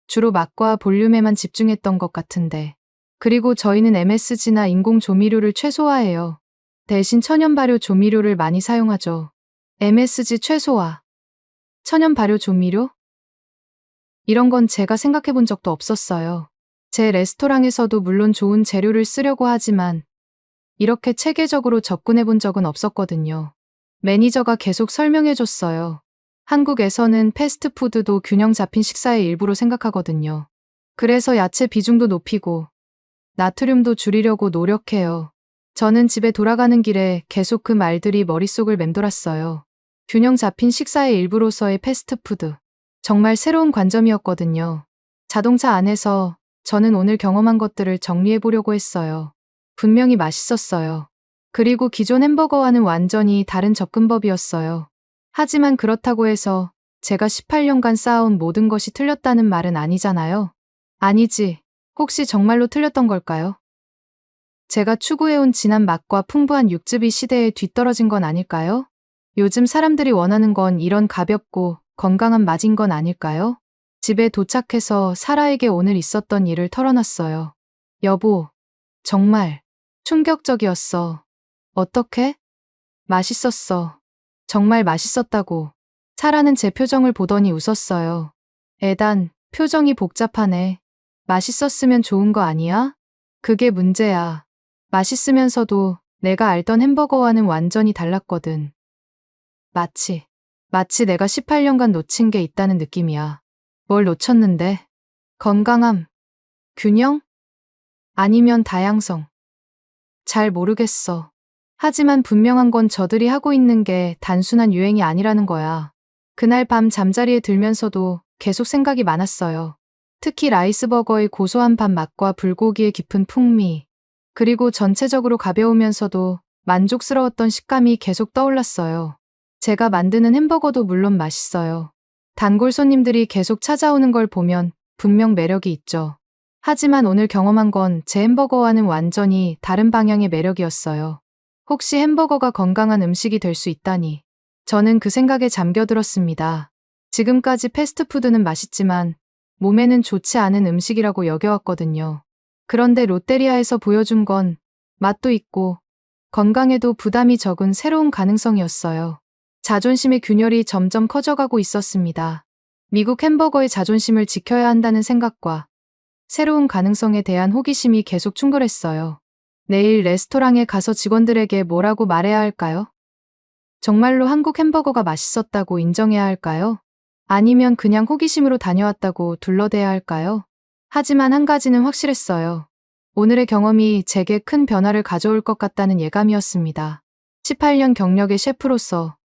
A: 주로 맛과 볼륨에만 집중했던 것 같은데. 그리고 저희는 MSG나 인공 조미료를 최소화해요. 대신 천연 발효 조미료를 많이 사용하죠. MSG 최소화. 천연 발효 조미료? 이런 건 제가 생각해 본 적도 없었어요. 제 레스토랑에서도 물론 좋은 재료를 쓰려고 하지만 이렇게 체계적으로 접근해 본 적은 없었거든요. 매니저가 계속 설명해 줬어요. 한국에서는 패스트푸드도 균형 잡힌 식사의 일부로 생각하거든요. 그래서 야채 비중도 높이고 나트륨도 줄이려고 노력해요. 저는 집에 돌아가는 길에 계속 그 말들이 머릿속을 맴돌았어요. 균형 잡힌 식사의 일부로서의 패스트푸드. 정말 새로운 관점이었거든요. 자동차 안에서 저는 오늘 경험한 것들을 정리해 보려고 했어요. 분명히 맛있었어요. 그리고 기존 햄버거와는 완전히 다른 접근법이었어요. 하지만 그렇다고 해서 제가 18년간 쌓아온 모든 것이 틀렸다는 말은 아니잖아요. 아니지. 혹시 정말로 틀렸던 걸까요? 제가 추구해온 진한 맛과 풍부한 육즙이 시대에 뒤떨어진 건 아닐까요? 요즘 사람들이 원하는 건 이런 가볍고 건강한 맛인 건 아닐까요? 집에 도착해서 사라에게 오늘 있었던 일을 털어놨어요. 여보, 정말 충격적이었어. 어떻게? 맛있었어. 정말 맛있었다고. 사라는 제 표정을 보더니 웃었어요. 에단, 표정이 복잡하네. 맛있었으면 좋은 거 아니야? 그게 문제야. 맛있으면서도 내가 알던 햄버거와는 완전히 달랐거든. 마치 내가 18년간 놓친 게 있다는 느낌이야. 뭘 놓쳤는데? 건강함? 균형? 아니면 다양성? 잘 모르겠어. 하지만 분명한 건 저들이 하고 있는 게 단순한 유행이 아니라는 거야. 그날 밤 잠자리에 들면서도 계속 생각이 많았어요. 특히 라이스버거의 고소한 밥 맛과 불고기의 깊은 풍미, 그리고 전체적으로 가벼우면서도 만족스러웠던 식감이 계속 떠올랐어요. 제가 만드는 햄버거도 물론 맛있어요. 단골 손님들이 계속 찾아오는 걸 보면 분명 매력이 있죠. 하지만 오늘 경험한 건 제 햄버거와는 완전히 다른 방향의 매력이었어요. 혹시 햄버거가 건강한 음식이 될 수 있다니. 저는 그 생각에 잠겨들었습니다. 지금까지 패스트푸드는 맛있지만 몸에는 좋지 않은 음식이라고 여겨왔거든요. 그런데 롯데리아에서 보여준 건 맛도 있고 건강에도 부담이 적은 새로운 가능성이었어요. 자존심의 균열이 점점 커져가고 있었습니다. 미국 햄버거의 자존심을 지켜야 한다는 생각과 새로운 가능성에 대한 호기심이 계속 충돌했어요. 내일 레스토랑에 가서 직원들에게 뭐라고 말해야 할까요? 정말로 한국 햄버거가 맛있었다고 인정해야 할까요? 아니면 그냥 호기심으로 다녀왔다고 둘러대야 할까요? 하지만 한 가지는 확실했어요. 오늘의 경험이 제게 큰 변화를 가져올 것 같다는 예감이었습니다. 18년 경력의 셰프로서,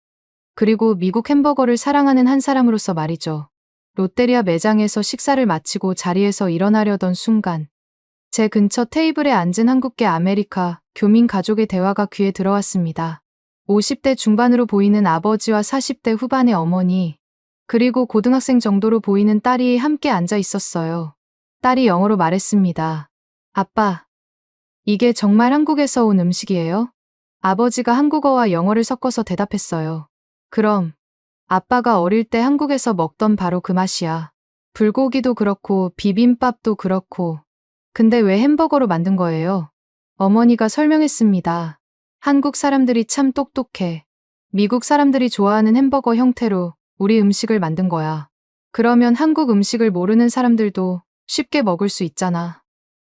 A: 그리고 미국 햄버거를 사랑하는 한 사람으로서 말이죠. 롯데리아 매장에서 식사를 마치고 자리에서 일어나려던 순간, 제 근처 테이블에 앉은 한국계 아메리카 교민 가족의 대화가 귀에 들어왔습니다. 50대 중반으로 보이는 아버지와 40대 후반의 어머니, 그리고 고등학생 정도로 보이는 딸이 함께 앉아 있었어요. 딸이 영어로 말했습니다. 아빠, 이게 정말 한국에서 온 음식이에요? 아버지가 한국어와 영어를 섞어서 대답했어요. 그럼, 아빠가 어릴 때 한국에서 먹던 바로 그 맛이야. 불고기도 그렇고 비빔밥도 그렇고. 근데 왜 햄버거로 만든 거예요? 어머니가 설명했습니다. 한국 사람들이 참 똑똑해. 미국 사람들이 좋아하는 햄버거 형태로 우리 음식을 만든 거야. 그러면 한국 음식을 모르는 사람들도 쉽게 먹을 수 있잖아.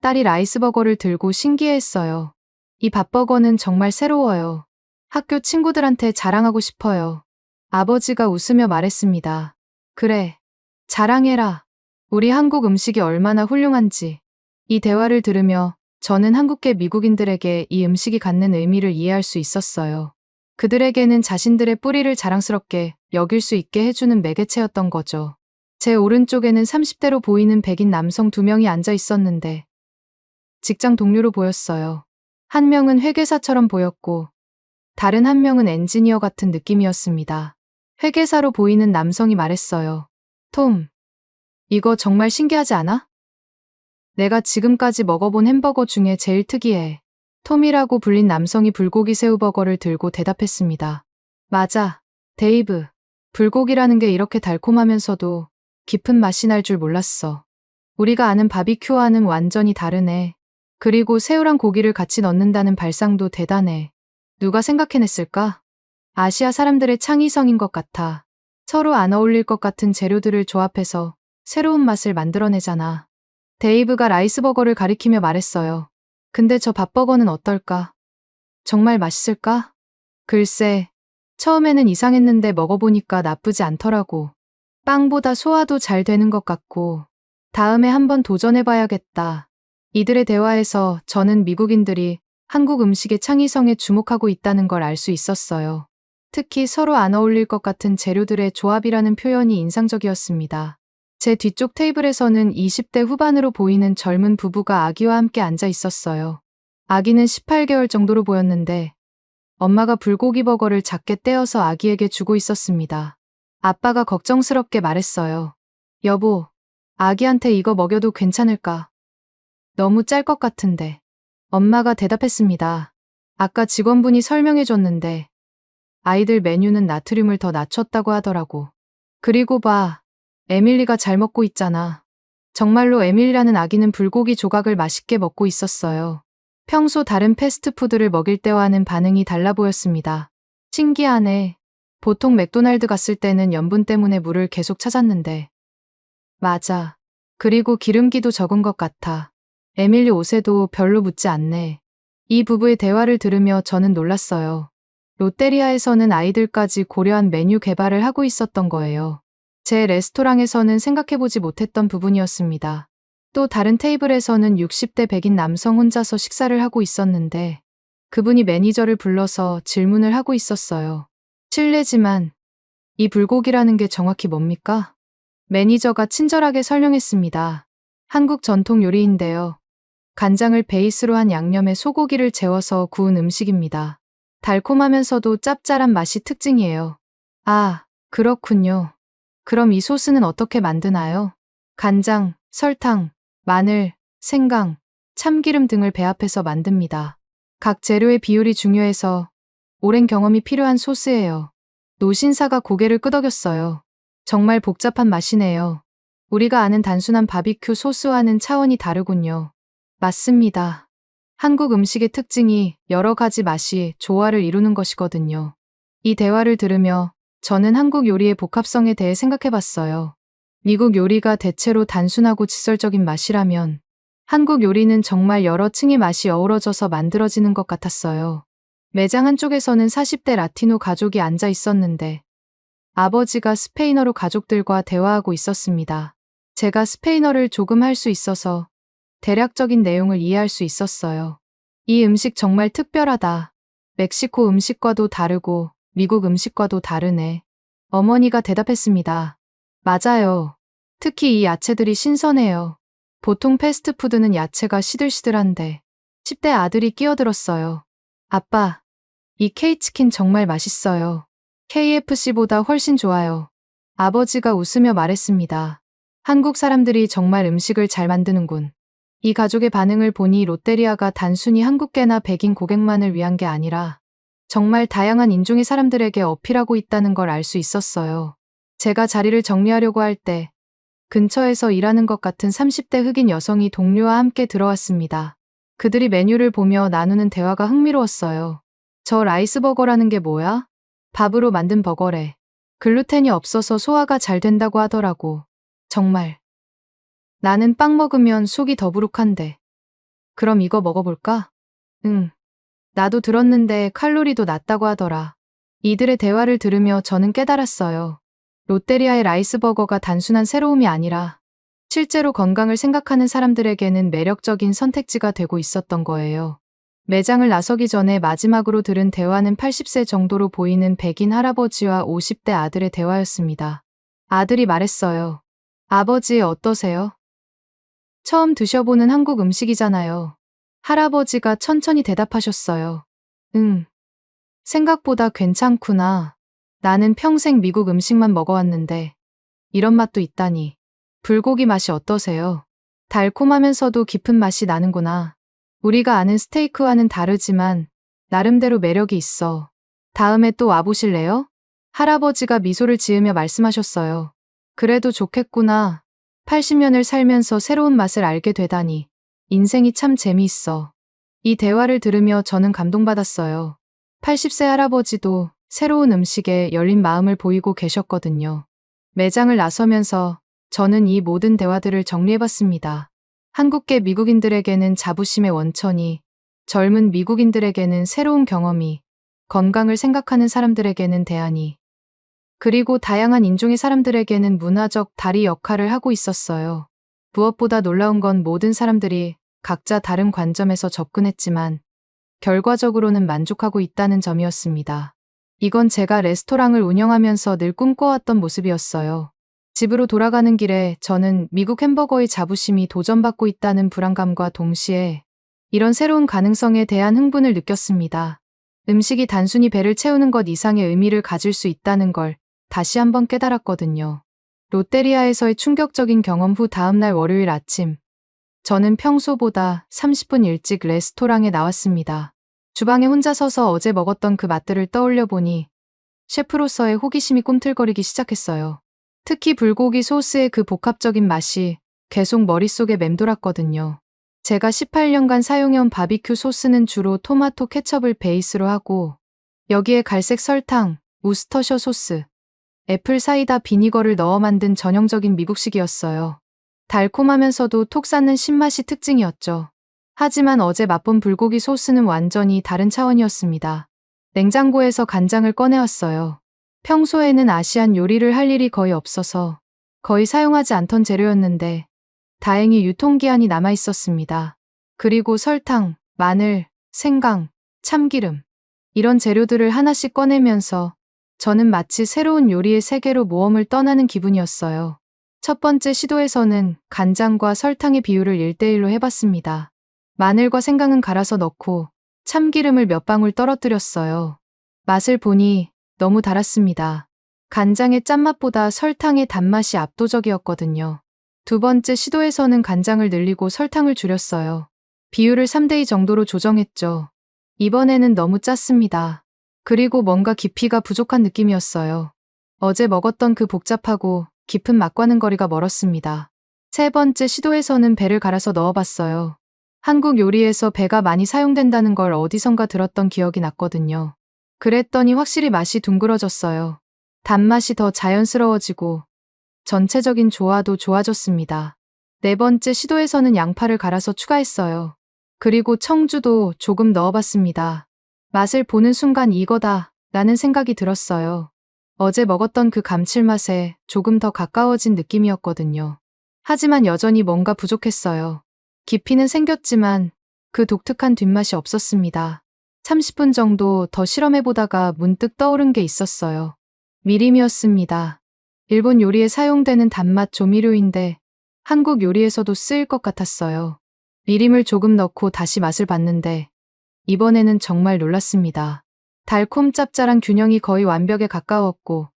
A: 딸이 라이스버거를 들고 신기해했어요. 이 밥버거는 정말 새로워요. 학교 친구들한테 자랑하고 싶어요. 아버지가 웃으며 말했습니다. 그래, 자랑해라. 우리 한국 음식이 얼마나 훌륭한지. 이 대화를 들으며 저는 한국계 미국인들에게 이 음식이 갖는 의미를 이해할 수 있었어요. 그들에게는 자신들의 뿌리를 자랑스럽게 여길 수 있게 해주는 매개체였던 거죠. 제 오른쪽에는 30대로 보이는 백인 남성 2명이 앉아 있었는데 직장 동료로 보였어요. 한 명은 회계사처럼 보였고 다른 한 명은 엔지니어 같은 느낌이었습니다. 회계사로 보이는 남성이 말했어요. 톰, 이거 정말 신기하지 않아? 내가 지금까지 먹어본 햄버거 중에 제일 특이해. 톰이라고 불린 남성이 불고기 새우버거를 들고 대답했습니다. 맞아, 데이브. 불고기라는 게 이렇게 달콤하면서도 깊은 맛이 날 줄 몰랐어. 우리가 아는 바비큐와는 완전히 다르네. 그리고 새우랑 고기를 같이 넣는다는 발상도 대단해. 누가 생각해냈을까? 아시아 사람들의 창의성인 것 같아. 서로 안 어울릴 것 같은 재료들을 조합해서 새로운 맛을 만들어내잖아. 데이브가 라이스버거를 가리키며 말했어요. 근데 저 밥버거는 어떨까? 정말 맛있을까? 글쎄, 처음에는 이상했는데 먹어보니까 나쁘지 않더라고. 빵보다 소화도 잘 되는 것 같고, 다음에 한번 도전해봐야겠다. 이들의 대화에서 저는 미국인들이 한국 음식의 창의성에 주목하고 있다는 걸 알 수 있었어요. 특히 서로 안 어울릴 것 같은 재료들의 조합이라는 표현이 인상적이었습니다. 제 뒤쪽 테이블에서는 20대 후반으로 보이는 젊은 부부가 아기와 함께 앉아 있었어요. 아기는 18개월 정도로 보였는데 엄마가 불고기 버거를 작게 떼어서 아기에게 주고 있었습니다. 아빠가 걱정스럽게 말했어요. 여보, 아기한테 이거 먹여도 괜찮을까? 너무 짤 것 같은데. 엄마가 대답했습니다. 아까 직원분이 설명해줬는데 아이들 메뉴는 나트륨을 더 낮췄다고 하더라고. 그리고 봐. 에밀리가 잘 먹고 있잖아. 정말로 에밀리라는 아기는 불고기 조각을 맛있게 먹고 있었어요. 평소 다른 패스트푸드를 먹일 때와는 반응이 달라 보였습니다. 신기하네. 보통 맥도날드 갔을 때는 염분 때문에 물을 계속 찾았는데. 맞아. 그리고 기름기도 적은 것 같아. 에밀리 옷에도 별로 묻지 않네. 이 부부의 대화를 들으며 저는 놀랐어요. 롯데리아에서는 아이들까지 고려한 메뉴 개발을 하고 있었던 거예요. 제 레스토랑에서는 생각해보지 못했던 부분이었습니다. 또 다른 테이블에서는 60대 백인 남성 혼자서 식사를 하고 있었는데 그분이 매니저를 불러서 질문을 하고 있었어요. 실례지만 이 불고기라는 게 정확히 뭡니까? 매니저가 친절하게 설명했습니다. 한국 전통 요리인데요. 간장을 베이스로 한 양념에 소고기를 재워서 구운 음식입니다. 달콤하면서도 짭짤한 맛이 특징이에요. 아, 그렇군요. 그럼 이 소스는 어떻게 만드나요? 간장, 설탕, 마늘, 생강, 참기름 등을 배합해서 만듭니다. 각 재료의 비율이 중요해서 오랜 경험이 필요한 소스예요. 노신사가 고개를 끄덕였어요. 정말 복잡한 맛이네요. 우리가 아는 단순한 바비큐 소스와는 차원이 다르군요. 맞습니다. 한국 음식의 특징이 여러 가지 맛이 조화를 이루는 것이거든요. 이 대화를 들으며 저는 한국 요리의 복합성에 대해 생각해봤어요. 미국 요리가 대체로 단순하고 직설적인 맛이라면 한국 요리는 정말 여러 층의 맛이 어우러져서 만들어지는 것 같았어요. 매장 한쪽에서는 40대 라티노 가족이 앉아 있었는데 아버지가 스페인어로 가족들과 대화하고 있었습니다. 제가 스페인어를 조금 할 수 있어서 대략적인 내용을 이해할 수 있었어요. 이 음식 정말 특별하다. 멕시코 음식과도 다르고 미국 음식과도 다르네. 어머니가 대답했습니다. 맞아요. 특히 이 야채들이 신선해요. 보통 패스트푸드는 야채가 시들시들한데 10대 아들이 끼어들었어요. 아빠, 이 K치킨 정말 맛있어요. KFC보다 훨씬 좋아요. 아버지가 웃으며 말했습니다. 한국 사람들이 정말 음식을 잘 만드는군. 이 가족의 반응을 보니 롯데리아가 단순히 한국계나 백인 고객만을 위한 게 아니라 정말 다양한 인종의 사람들에게 어필하고 있다는 걸 알 수 있었어요. 제가 자리를 정리하려고 할 때 근처에서 일하는 것 같은 30대 흑인 여성이 동료와 함께 들어왔습니다. 그들이 메뉴를 보며 나누는 대화가 흥미로웠어요. 저 라이스버거라는 게 뭐야? 밥으로 만든 버거래. 글루텐이 없어서 소화가 잘 된다고 하더라고. 정말. 나는 빵 먹으면 속이 더부룩한데. 그럼 이거 먹어볼까? 응. 나도 들었는데 칼로리도 낮다고 하더라. 이들의 대화를 들으며 저는 깨달았어요. 롯데리아의 라이스버거가 단순한 새로움이 아니라 실제로 건강을 생각하는 사람들에게는 매력적인 선택지가 되고 있었던 거예요. 매장을 나서기 전에 마지막으로 들은 대화는 80세 정도로 보이는 백인 할아버지와 50대 아들의 대화였습니다. 아들이 말했어요. 아버지 어떠세요? 처음 드셔보는 한국 음식이잖아요. 할아버지가 천천히 대답하셨어요. 응. 생각보다 괜찮구나. 나는 평생 미국 음식만 먹어왔는데 이런 맛도 있다니. 불고기 맛이 어떠세요? 달콤하면서도 깊은 맛이 나는구나. 우리가 아는 스테이크와는 다르지만 나름대로 매력이 있어. 다음에 또 와보실래요? 할아버지가 미소를 지으며 말씀하셨어요. 그래도 좋겠구나. 80년을 살면서 새로운 맛을 알게 되다니. 인생이 참 재미있어. 이 대화를 들으며 저는 감동받았어요. 80세 할아버지도 새로운 음식에 열린 마음을 보이고 계셨거든요. 매장을 나서면서 저는 이 모든 대화들을 정리해봤습니다. 한국계 미국인들에게는 자부심의 원천이, 젊은 미국인들에게는 새로운 경험이, 건강을 생각하는 사람들에게는 대안이, 그리고 다양한 인종의 사람들에게는 문화적 다리 역할을 하고 있었어요. 무엇보다 놀라운 건 모든 사람들이 각자 다른 관점에서 접근했지만 결과적으로는 만족하고 있다는 점이었습니다. 이건 제가 레스토랑을 운영하면서 늘 꿈꿔왔던 모습이었어요. 집으로 돌아가는 길에 저는 미국 햄버거의 자부심이 도전받고 있다는 불안감과 동시에 이런 새로운 가능성에 대한 흥분을 느꼈습니다. 음식이 단순히 배를 채우는 것 이상의 의미를 가질 수 있다는 걸 다시 한번 깨달았거든요. 롯데리아에서의 충격적인 경험 후 다음날 월요일 아침, 저는 평소보다 30분 일찍 레스토랑에 나왔습니다. 주방에 혼자 서서 어제 먹었던 그 맛들을 떠올려 보니 셰프로서의 호기심이 꿈틀거리기 시작했어요. 특히 불고기 소스의 그 복합적인 맛이 계속 머릿속에 맴돌았거든요. 제가 18년간 사용해온 바비큐 소스는 주로 토마토 케첩을 베이스로 하고 여기에 갈색 설탕, 우스터셔 소스, 애플 사이다 비니거를 넣어 만든 전형적인 미국식이었어요. 달콤하면서도 톡 쌓는 신맛이 특징이었죠. 하지만 어제 맛본 불고기 소스는 완전히 다른 차원이었습니다. 냉장고에서 간장을 꺼내왔어요. 평소에는 아시안 요리를 할 일이 거의 없어서 거의 사용하지 않던 재료였는데 다행히 유통기한이 남아 있었습니다. 그리고 설탕, 마늘, 생강, 참기름 이런 재료들을 하나씩 꺼내면서 저는 마치 새로운 요리의 세계로 모험을 떠나는 기분이었어요. 첫 번째 시도에서는 간장과 설탕의 비율을 1대1로 해봤습니다. 마늘과 생강은 갈아서 넣고 참기름을 몇 방울 떨어뜨렸어요. 맛을 보니 너무 달았습니다. 간장의 짠맛보다 설탕의 단맛이 압도적이었거든요. 두 번째 시도에서는 간장을 늘리고 설탕을 줄였어요. 비율을 3대2 정도로 조정했죠. 이번에는 너무 짰습니다. 그리고 뭔가 깊이가 부족한 느낌이었어요. 어제 먹었던 그 복잡하고 깊은 맛과는 거리가 멀었습니다. 세 번째 시도에서는 배를 갈아서 넣어봤어요. 한국 요리에서 배가 많이 사용된다는 걸 어디선가 들었던 기억이 났거든요. 그랬더니 확실히 맛이 둥그러졌어요. 단맛이 더 자연스러워지고 전체적인 조화도 좋아졌습니다. 네 번째 시도에서는 양파를 갈아서 추가했어요. 그리고 청주도 조금 넣어봤습니다. 맛을 보는 순간 이거다 라는 생각이 들었어요. 어제 먹었던 그 감칠맛에 조금 더 가까워진 느낌이었거든요. 하지만 여전히 뭔가 부족했어요. 깊이는 생겼지만 그 독특한 뒷맛이 없었습니다. 30분 정도 더 실험해보다가 문득 떠오른 게 있었어요. 미림이었습니다. 일본 요리에 사용되는 단맛 조미료인데 한국 요리에서도 쓰일 것 같았어요. 미림을 조금 넣고 다시 맛을 봤는데 이번에는 정말 놀랐습니다. 달콤 짭짤한 균형이 거의 완벽에 가까웠고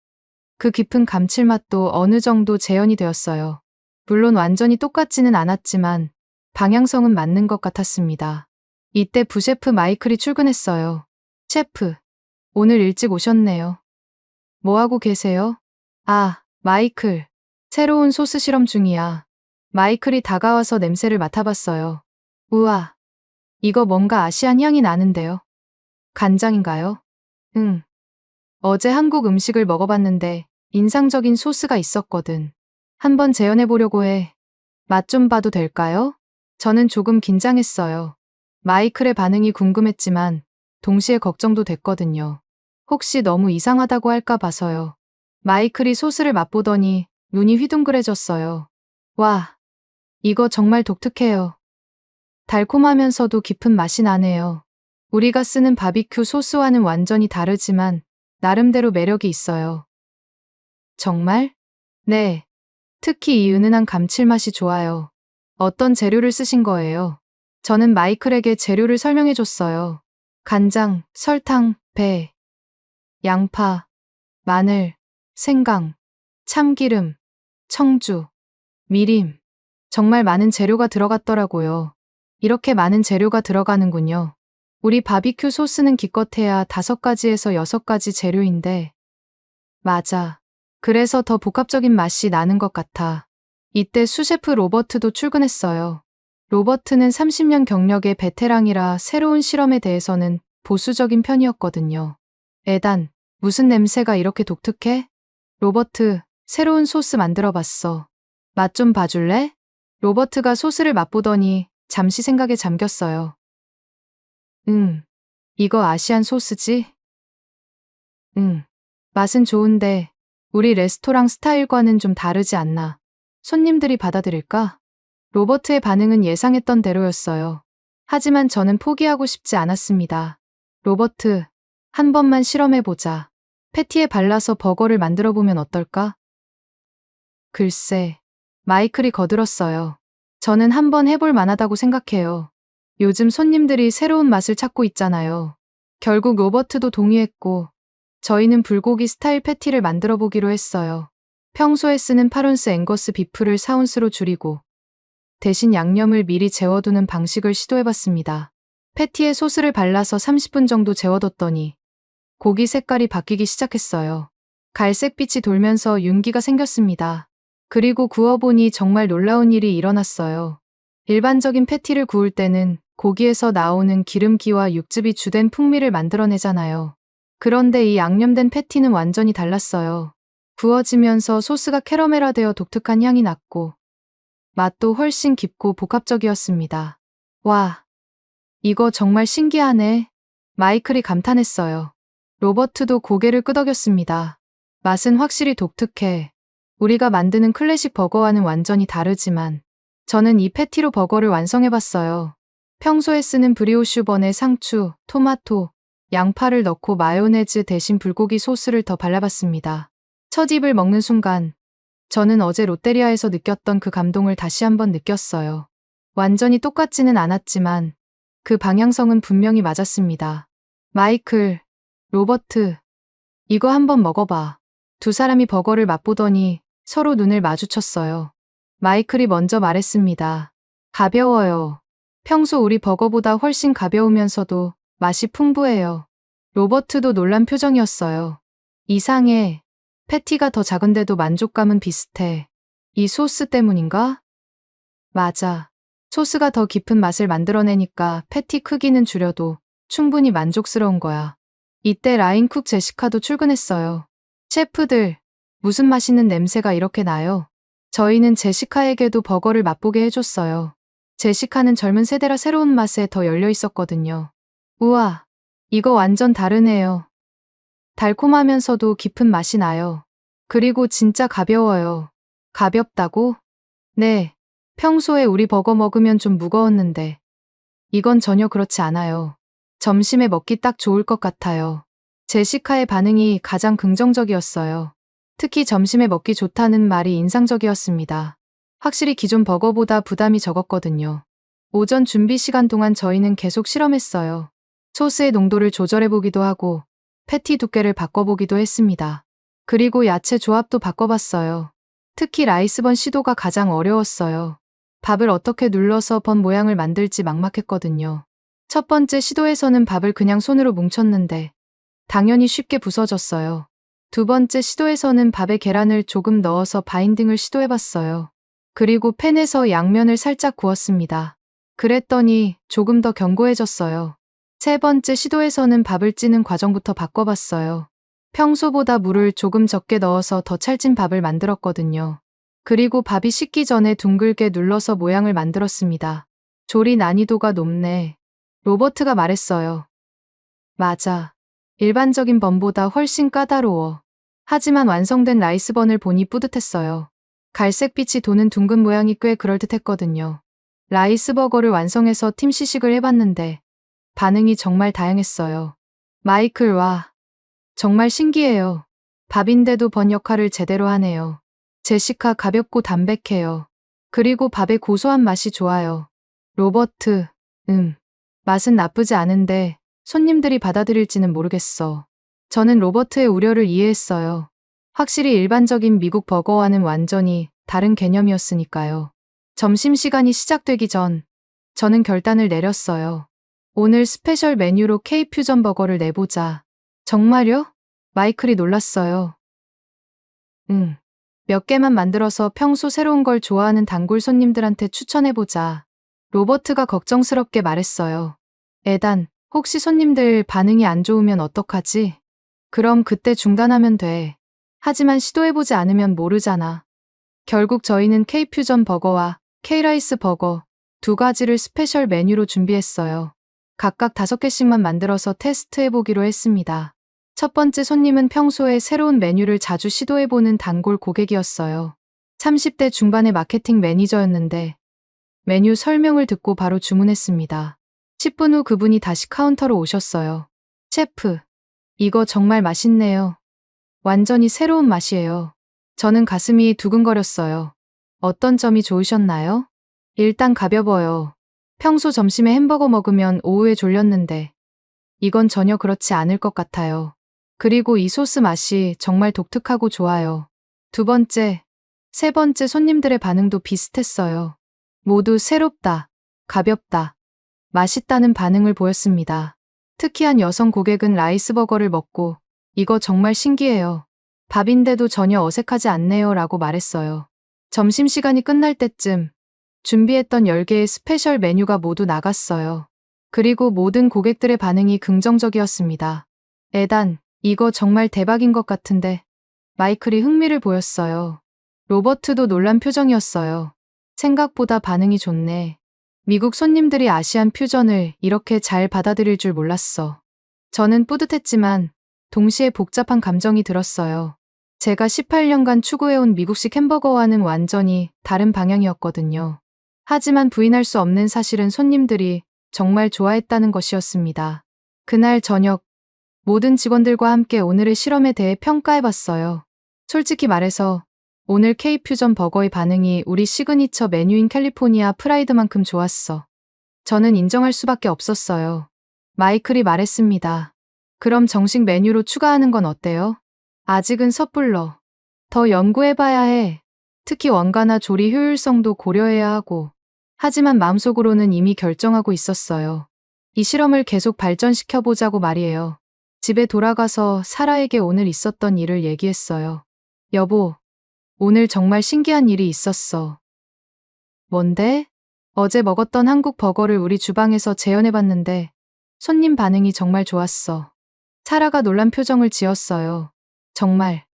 A: 그 깊은 감칠맛도 어느 정도 재현이 되었어요. 물론 완전히 똑같지는 않았지만 방향성은 맞는 것 같았습니다. 이때 부셰프 마이클이 출근했어요. 셰프, 오늘 일찍 오셨네요. 뭐 하고 계세요? 아, 마이클. 새로운 소스 실험 중이야. 마이클이 다가와서 냄새를 맡아봤어요. 우와, 이거 뭔가 아시안 향이 나는데요. 간장인가요? 응. 어제 한국 음식을 먹어봤는데 인상적인 소스가 있었거든. 한번 재현해보려고 해. 맛 좀 봐도 될까요? 저는 조금 긴장했어요. 마이클의 반응이 궁금했지만 동시에 걱정도 됐거든요. 혹시 너무 이상하다고 할까 봐서요. 마이클이 소스를 맛보더니 눈이 휘둥그레졌어요. 와, 이거 정말 독특해요. 달콤하면서도 깊은 맛이 나네요. 우리가 쓰는 바비큐 소스와는 완전히 다르지만 나름대로 매력이 있어요. 정말? 네. 특히 이 은은한 감칠맛이 좋아요. 어떤 재료를 쓰신 거예요? 저는 마이클에게 재료를 설명해 줬어요. 간장, 설탕, 배, 양파, 마늘, 생강, 참기름, 청주, 미림. 정말 많은 재료가 들어갔더라고요. 이렇게 많은 재료가 들어가는군요. 우리 바비큐 소스는 기껏해야 5가지에서 6가지 재료인데. 맞아. 그래서 더 복합적인 맛이 나는 것 같아. 이때 수셰프 로버트도 출근했어요. 로버트는 30년 경력의 베테랑이라 새로운 실험에 대해서는 보수적인 편이었거든요. 에단, 무슨 냄새가 이렇게 독특해? 로버트, 새로운 소스 만들어 봤어. 맛 좀 봐줄래? 로버트가 소스를 맛보더니 잠시 생각에 잠겼어요. 이거 아시안 소스지? 맛은 좋은데 우리 레스토랑 스타일과는 좀 다르지 않나. 손님들이 받아들일까? 로버트의 반응은 예상했던 대로였어요. 하지만 저는 포기하고 싶지 않았습니다. 로버트, 한 번만 실험해보자. 패티에 발라서 버거를 만들어보면 어떨까? 글쎄, 마이클이 거들었어요. 저는 한번 해볼 만하다고 생각해요. 요즘 손님들이 새로운 맛을 찾고 있잖아요. 결국 로버트도 동의했고, 저희는 불고기 스타일 패티를 만들어 보기로 했어요. 평소에 쓰는 파론스 앵거스 비프를 4온스로 줄이고, 대신 양념을 미리 재워두는 방식을 시도해봤습니다. 패티에 소스를 발라서 30분 정도 재워뒀더니, 고기 색깔이 바뀌기 시작했어요. 갈색빛이 돌면서 윤기가 생겼습니다. 그리고 구워보니 정말 놀라운 일이 일어났어요. 일반적인 패티를 구울 때는 고기에서 나오는 기름기와 육즙이 주된 풍미를 만들어내잖아요. 그런데 이 양념된 패티는 완전히 달랐어요. 구워지면서 소스가 캐러멜화되어 독특한 향이 났고, 맛도 훨씬 깊고 복합적이었습니다. 와, 이거 정말 신기하네. 마이클이 감탄했어요. 로버트도 고개를 끄덕였습니다. 맛은 확실히 독특해. 우리가 만드는 클래식 버거와는 완전히 다르지만 저는 이 패티로 버거를 완성해봤어요. 평소에 쓰는 브리오슈 번에 상추, 토마토, 양파를 넣고 마요네즈 대신 불고기 소스를 더 발라봤습니다. 첫 입을 먹는 순간 저는 어제 롯데리아에서 느꼈던 그 감동을 다시 한번 느꼈어요. 완전히 똑같지는 않았지만 그 방향성은 분명히 맞았습니다. 마이클, 로버트, 이거 한번 먹어봐. 두 사람이 버거를 맛보더니 서로 눈을 마주쳤어요. 마이클이 먼저 말했습니다. 가벼워요. 평소 우리 버거보다 훨씬 가벼우면서도 맛이 풍부해요. 로버트도 놀란 표정이었어요. 이상해. 패티가 더 작은데도 만족감은 비슷해. 이 소스 때문인가? 맞아. 소스가 더 깊은 맛을 만들어내니까 패티 크기는 줄여도 충분히 만족스러운 거야. 이때 라인쿡 제시카도 출근했어요. 셰프들, 무슨 맛있는 냄새가 이렇게 나요? 저희는 제시카에게도 버거를 맛보게 해줬어요. 제시카는 젊은 세대라 새로운 맛에 더 열려 있었거든요. 우와, 이거 완전 다르네요. 달콤하면서도 깊은 맛이 나요. 그리고 진짜 가벼워요. 가볍다고? 네. 평소에 우리 버거 먹으면 좀 무거웠는데. 이건 전혀 그렇지 않아요. 점심에 먹기 딱 좋을 것 같아요. 제시카의 반응이 가장 긍정적이었어요. 특히 점심에 먹기 좋다는 말이 인상적이었습니다. 확실히 기존 버거보다 부담이 적었거든요. 오전 준비 시간 동안 저희는 계속 실험했어요. 소스의 농도를 조절해보기도 하고, 패티 두께를 바꿔보기도 했습니다. 그리고 야채 조합도 바꿔봤어요. 특히 라이스번 시도가 가장 어려웠어요. 밥을 어떻게 눌러서 번 모양을 만들지 막막했거든요. 첫 번째 시도에서는 밥을 그냥 손으로 뭉쳤는데 당연히 쉽게 부서졌어요. 두 번째 시도에서는 밥에 계란을 조금 넣어서 바인딩을 시도해봤어요. 그리고 팬에서 양면을 살짝 구웠습니다. 그랬더니 조금 더 견고해졌어요. 세 번째 시도에서는 밥을 찌는 과정부터 바꿔봤어요. 평소보다 물을 조금 적게 넣어서 더 찰진 밥을 만들었거든요. 그리고 밥이 식기 전에 둥글게 눌러서 모양을 만들었습니다. 조리 난이도가 높네. 로버트가 말했어요. 맞아. 일반적인 번보다 훨씬 까다로워. 하지만 완성된 라이스번을 보니 뿌듯했어요. 갈색빛이 도는 둥근 모양이 꽤 그럴듯했거든요. 라이스버거를 완성해서 팀 시식을 해봤는데 반응이 정말 다양했어요. 마이클 와. 정말 신기해요. 밥인데도 번 역할을 제대로 하네요. 제시카 가볍고 담백해요. 그리고 밥의 고소한 맛이 좋아요. 로버트, 맛은 나쁘지 않은데 손님들이 받아들일지는 모르겠어. 저는 로버트의 우려를 이해했어요. 확실히 일반적인 미국 버거와는 완전히 다른 개념이었으니까요. 점심시간이 시작되기 전 저는 결단을 내렸어요. 오늘 스페셜 메뉴로 K-퓨전 버거를 내보자. 정말요? 마이클이 놀랐어요. 몇 개만 만들어서 평소 새로운 걸 좋아하는 단골 손님들한테 추천해보자. 로버트가 걱정스럽게 말했어요. 에단, 혹시 손님들 반응이 안 좋으면 어떡하지? 그럼 그때 중단하면 돼. 하지만 시도해보지 않으면 모르잖아. 결국 저희는 K-퓨전 버거와 K-라이스 버거 두 가지를 스페셜 메뉴로 준비했어요. 각각 5개씩만 만들어서 테스트해보기로 했습니다. 첫 번째 손님은 평소에 새로운 메뉴를 자주 시도해보는 단골 고객이었어요. 30대 중반의 마케팅 매니저였는데 메뉴 설명을 듣고 바로 주문했습니다. 10분 후 그분이 다시 카운터로 오셨어요. 셰프, 이거 정말 맛있네요. 완전히 새로운 맛이에요. 저는 가슴이 두근거렸어요. 어떤 점이 좋으셨나요? 일단 가벼워요. 평소 점심에 햄버거 먹으면 오후에 졸렸는데 이건 전혀 그렇지 않을 것 같아요. 그리고 이 소스 맛이 정말 독특하고 좋아요. 두 번째, 세 번째 손님들의 반응도 비슷했어요. 모두 새롭다, 가볍다, 맛있다는 반응을 보였습니다. 특히 한 여성 고객은 라이스버거를 먹고 이거 정말 신기해요. 밥인데도 전혀 어색하지 않네요 라고 말했어요. 점심시간이 끝날 때쯤 준비했던 10개의 스페셜 메뉴가 모두 나갔어요. 그리고 모든 고객들의 반응이 긍정적이었습니다. 에단, 이거 정말 대박인 것 같은데. 마이클이 흥미를 보였어요. 로버트도 놀란 표정이었어요. 생각보다 반응이 좋네. 미국 손님들이 아시안 퓨전을 이렇게 잘 받아들일 줄 몰랐어. 저는 뿌듯했지만 동시에 복잡한 감정이 들었어요. 제가 18년간 추구해온 미국식 햄버거와는 완전히 다른 방향이었거든요. 하지만 부인할 수 없는 사실은 손님들이 정말 좋아했다는 것이었습니다. 그날 저녁 모든 직원들과 함께 오늘의 실험에 대해 평가해봤어요. 솔직히 말해서 오늘 K-퓨전 버거의 반응이 우리 시그니처 메뉴인 캘리포니아 프라이드만큼 좋았어. 저는 인정할 수밖에 없었어요. 마이클이 말했습니다. 그럼 정식 메뉴로 추가하는 건 어때요? 아직은 섣불러. 더 연구해봐야 해. 특히 원가나 조리 효율성도 고려해야 하고. 하지만 마음속으로는 이미 결정하고 있었어요. 이 실험을 계속 발전시켜보자고 말이에요. 집에 돌아가서 사라에게 오늘 있었던 일을 얘기했어요. 여보, 오늘 정말 신기한 일이 있었어. 뭔데? 어제 먹었던 한국 버거를 우리 주방에서 재현해봤는데 손님 반응이 정말 좋았어. 사라가 놀란 표정을 지었어요. 정말.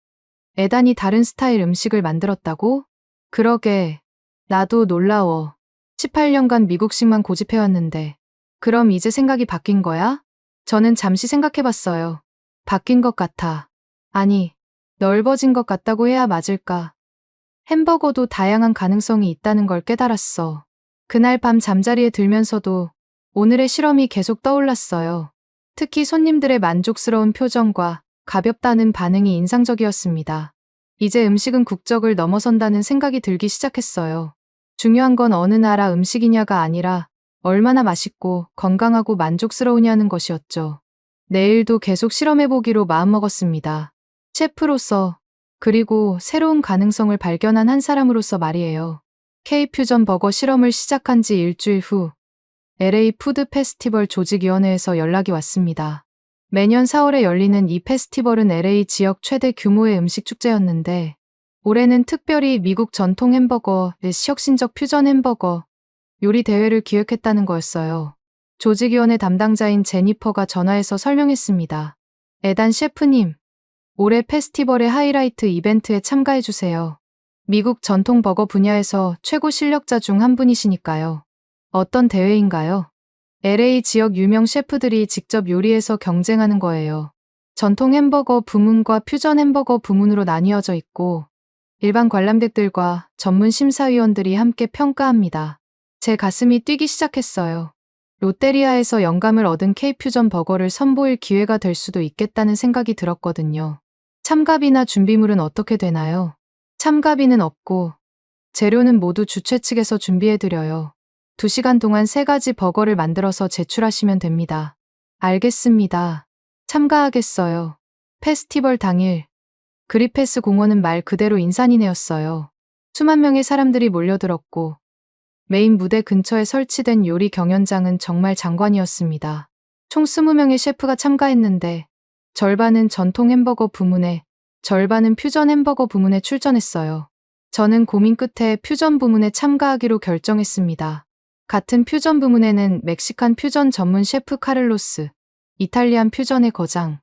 A: 에단이 다른 스타일 음식을 만들었다고? 그러게. 나도 놀라워. 18년간 미국식만 고집해왔는데. 그럼 이제 생각이 바뀐 거야? 저는 잠시 생각해봤어요. 바뀐 것 같아. 아니, 넓어진 것 같다고 해야 맞을까? 햄버거도 다양한 가능성이 있다는 걸 깨달았어. 그날 밤 잠자리에 들면서도 오늘의 실험이 계속 떠올랐어요. 특히 손님들의 만족스러운 표정과 가볍다는 반응이 인상적이었습니다. 이제 음식은 국적을 넘어선다는 생각이 들기 시작했어요. 중요한 건 어느 나라 음식이냐가 아니라 얼마나 맛있고 건강하고 만족스러우냐는 것이었죠. 내일도 계속 실험해보기로 마음먹었습니다. 셰프로서, 그리고 새로운 가능성을 발견한 한 사람으로서 말이에요. K-퓨전 버거 실험을 시작한 지 일주일 후 LA 푸드 페스티벌 조직위원회에서 연락이 왔습니다. 매년 4월에 열리는 이 페스티벌은 LA 지역 최대 규모의 음식 축제였는데 올해는 특별히 미국 전통 햄버거, 혁신적 퓨전 햄버거 요리 대회를 기획했다는 거였어요. 조직위원회 담당자인 제니퍼가 전화해서 설명했습니다. 에단 셰프님, 올해 페스티벌의 하이라이트 이벤트에 참가해주세요. 미국 전통 버거 분야에서 최고 실력자 중 한 분이시니까요. 어떤 대회인가요? LA 지역 유명 셰프들이 직접 요리해서 경쟁하는 거예요. 전통 햄버거 부문과 퓨전 햄버거 부문으로 나뉘어져 있고 일반 관람객들과 전문 심사위원들이 함께 평가합니다. 제 가슴이 뛰기 시작했어요. 롯데리아에서 영감을 얻은 K-퓨전 버거를 선보일 기회가 될 수도 있겠다는 생각이 들었거든요. 참가비나 준비물은 어떻게 되나요? 참가비는 없고 재료는 모두 주최 측에서 준비해드려요. 2시간 동안 3가지 버거를 만들어서 제출하시면 됩니다. 알겠습니다. 참가하겠어요. 페스티벌 당일 그리페스 공원은 말 그대로 인산이네였어요. 수만 명의 사람들이 몰려들었고 메인 무대 근처에 설치된 요리 경연장은 정말 장관이었습니다. 총 20명의 셰프가 참가했는데 절반은 전통 햄버거 부문에, 절반은 퓨전 햄버거 부문에 출전했어요. 저는 고민 끝에 퓨전 부문에 참가하기로 결정했습니다. 같은 퓨전 부문에는 멕시칸 퓨전 전문 셰프 카를로스, 이탈리안 퓨전의 거장,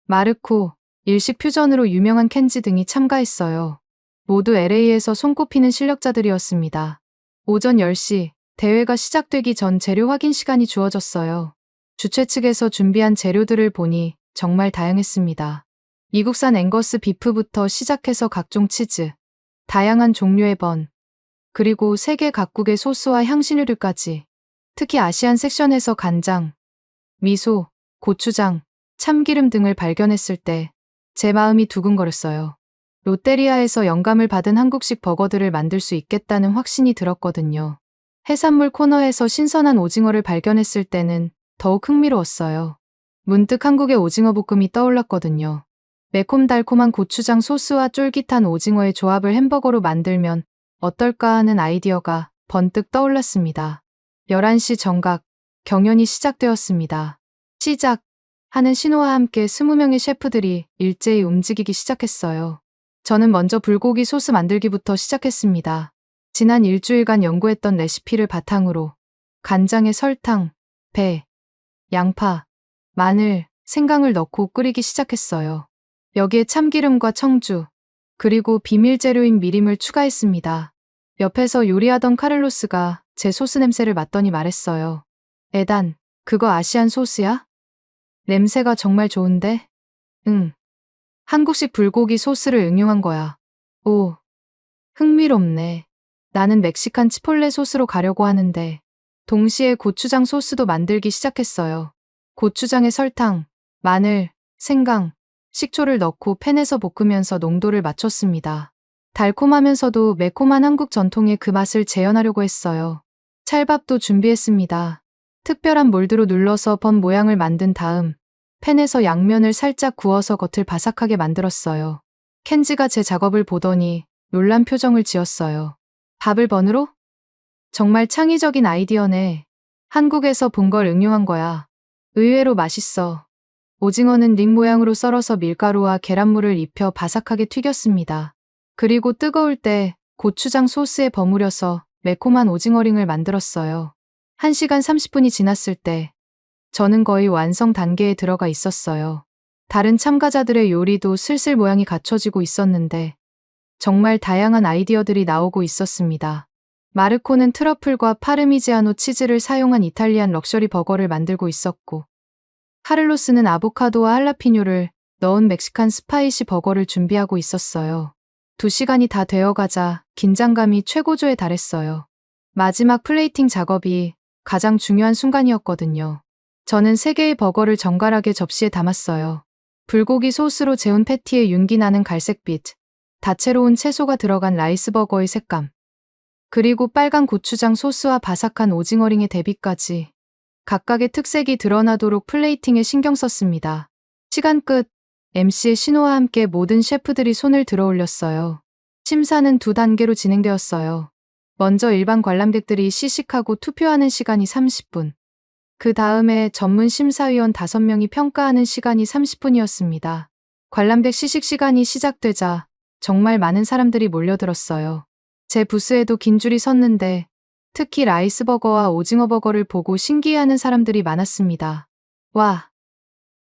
A: 마르코, 일식 퓨전으로 유명한 켄지 등이 참가했어요. 모두 LA에서 손꼽히는 실력자들이었습니다. 오전 10시, 대회가 시작되기 전 재료 확인 시간이 주어졌어요. 주최 측에서 준비한 재료들을 보니 정말 다양했습니다. 미국산 앵거스 비프부터 시작해서 각종 치즈, 다양한 종류의 번, 그리고 세계 각국의 소스와 향신료들까지. 특히 아시안 섹션에서 간장, 미소, 고추장, 참기름 등을 발견했을 때 제 마음이 두근거렸어요. 롯데리아에서 영감을 받은 한국식 버거들을 만들 수 있겠다는 확신이 들었거든요. 해산물 코너에서 신선한 오징어를 발견했을 때는 더욱 흥미로웠어요. 문득 한국의 오징어 볶음이 떠올랐거든요. 매콤달콤한 고추장 소스와 쫄깃한 오징어의 조합을 햄버거로 만들면 어떨까 하는 아이디어가 번뜩 떠올랐습니다. 11시 정각, 경연이 시작되었습니다. 시작! 하는 신호와 함께 20명의 셰프들이 일제히 움직이기 시작했어요. 저는 먼저 불고기 소스 만들기부터 시작했습니다. 지난 일주일간 연구했던 레시피를 바탕으로 간장에 설탕, 배, 양파, 마늘, 생강을 넣고 끓이기 시작했어요. 여기에 참기름과 청주, 그리고 비밀 재료인 미림을 추가했습니다. 옆에서 요리하던 카를로스가 제 소스 냄새를 맡더니 말했어요. 에단, 그거 아시안 소스야? 냄새가 정말 좋은데? 응. 한국식 불고기 소스를 응용한 거야. 오, 흥미롭네. 나는 멕시칸 치폴레 소스로 가려고 하는데 동시에 고추장 소스도 만들기 시작했어요. 고추장에 설탕, 마늘, 생강, 식초를 넣고 팬에서 볶으면서 농도를 맞췄습니다. 달콤하면서도 매콤한 한국 전통의 그 맛을 재현하려고 했어요. 찰밥도 준비했습니다. 특별한 몰드로 눌러서 번 모양을 만든 다음 팬에서 양면을 살짝 구워서 겉을 바삭하게 만들었어요. 켄지가 제 작업을 보더니 놀란 표정을 지었어요. 밥을 번으로? 정말 창의적인 아이디어네. 한국에서 본 걸 응용한 거야. 의외로 맛있어. 오징어는 링 모양으로 썰어서 밀가루와 계란물을 입혀 바삭하게 튀겼습니다. 그리고 뜨거울 때 고추장 소스에 버무려서 매콤한 오징어링을 만들었어요. 1시간 30분이 지났을 때 저는 거의 완성 단계에 들어가 있었어요. 다른 참가자들의 요리도 슬슬 모양이 갖춰지고 있었는데 정말 다양한 아이디어들이 나오고 있었습니다. 마르코는 트러플과 파르미지아노 치즈를 사용한 이탈리안 럭셔리 버거를 만들고 있었고 카를로스는 아보카도와 할라피뇨를 넣은 멕시칸 스파이시 버거를 준비하고 있었어요. 2시간이 다 되어가자 긴장감이 최고조에 달했어요. 마지막 플레이팅 작업이 가장 중요한 순간이었거든요. 저는 3개의 버거를 정갈하게 접시에 담았어요. 불고기 소스로 재운 패티의 윤기 나는 갈색빛, 다채로운 채소가 들어간 라이스버거의 색감, 그리고 빨간 고추장 소스와 바삭한 오징어링의 대비까지 각각의 특색이 드러나도록 플레이팅에 신경 썼습니다. 시간 끝, MC의 신호와 함께 모든 셰프들이 손을 들어 올렸어요. 심사는 2단계로 진행되었어요. 먼저 일반 관람객들이 시식하고 투표하는 시간이 30분. 그 다음에 전문 심사위원 5명이 평가하는 시간이 30분이었습니다. 관람객 시식 시간이 시작되자 정말 많은 사람들이 몰려들었어요. 제 부스에도 긴 줄이 섰는데 특히 라이스버거와 오징어버거를 보고 신기해하는 사람들이 많았습니다. 와,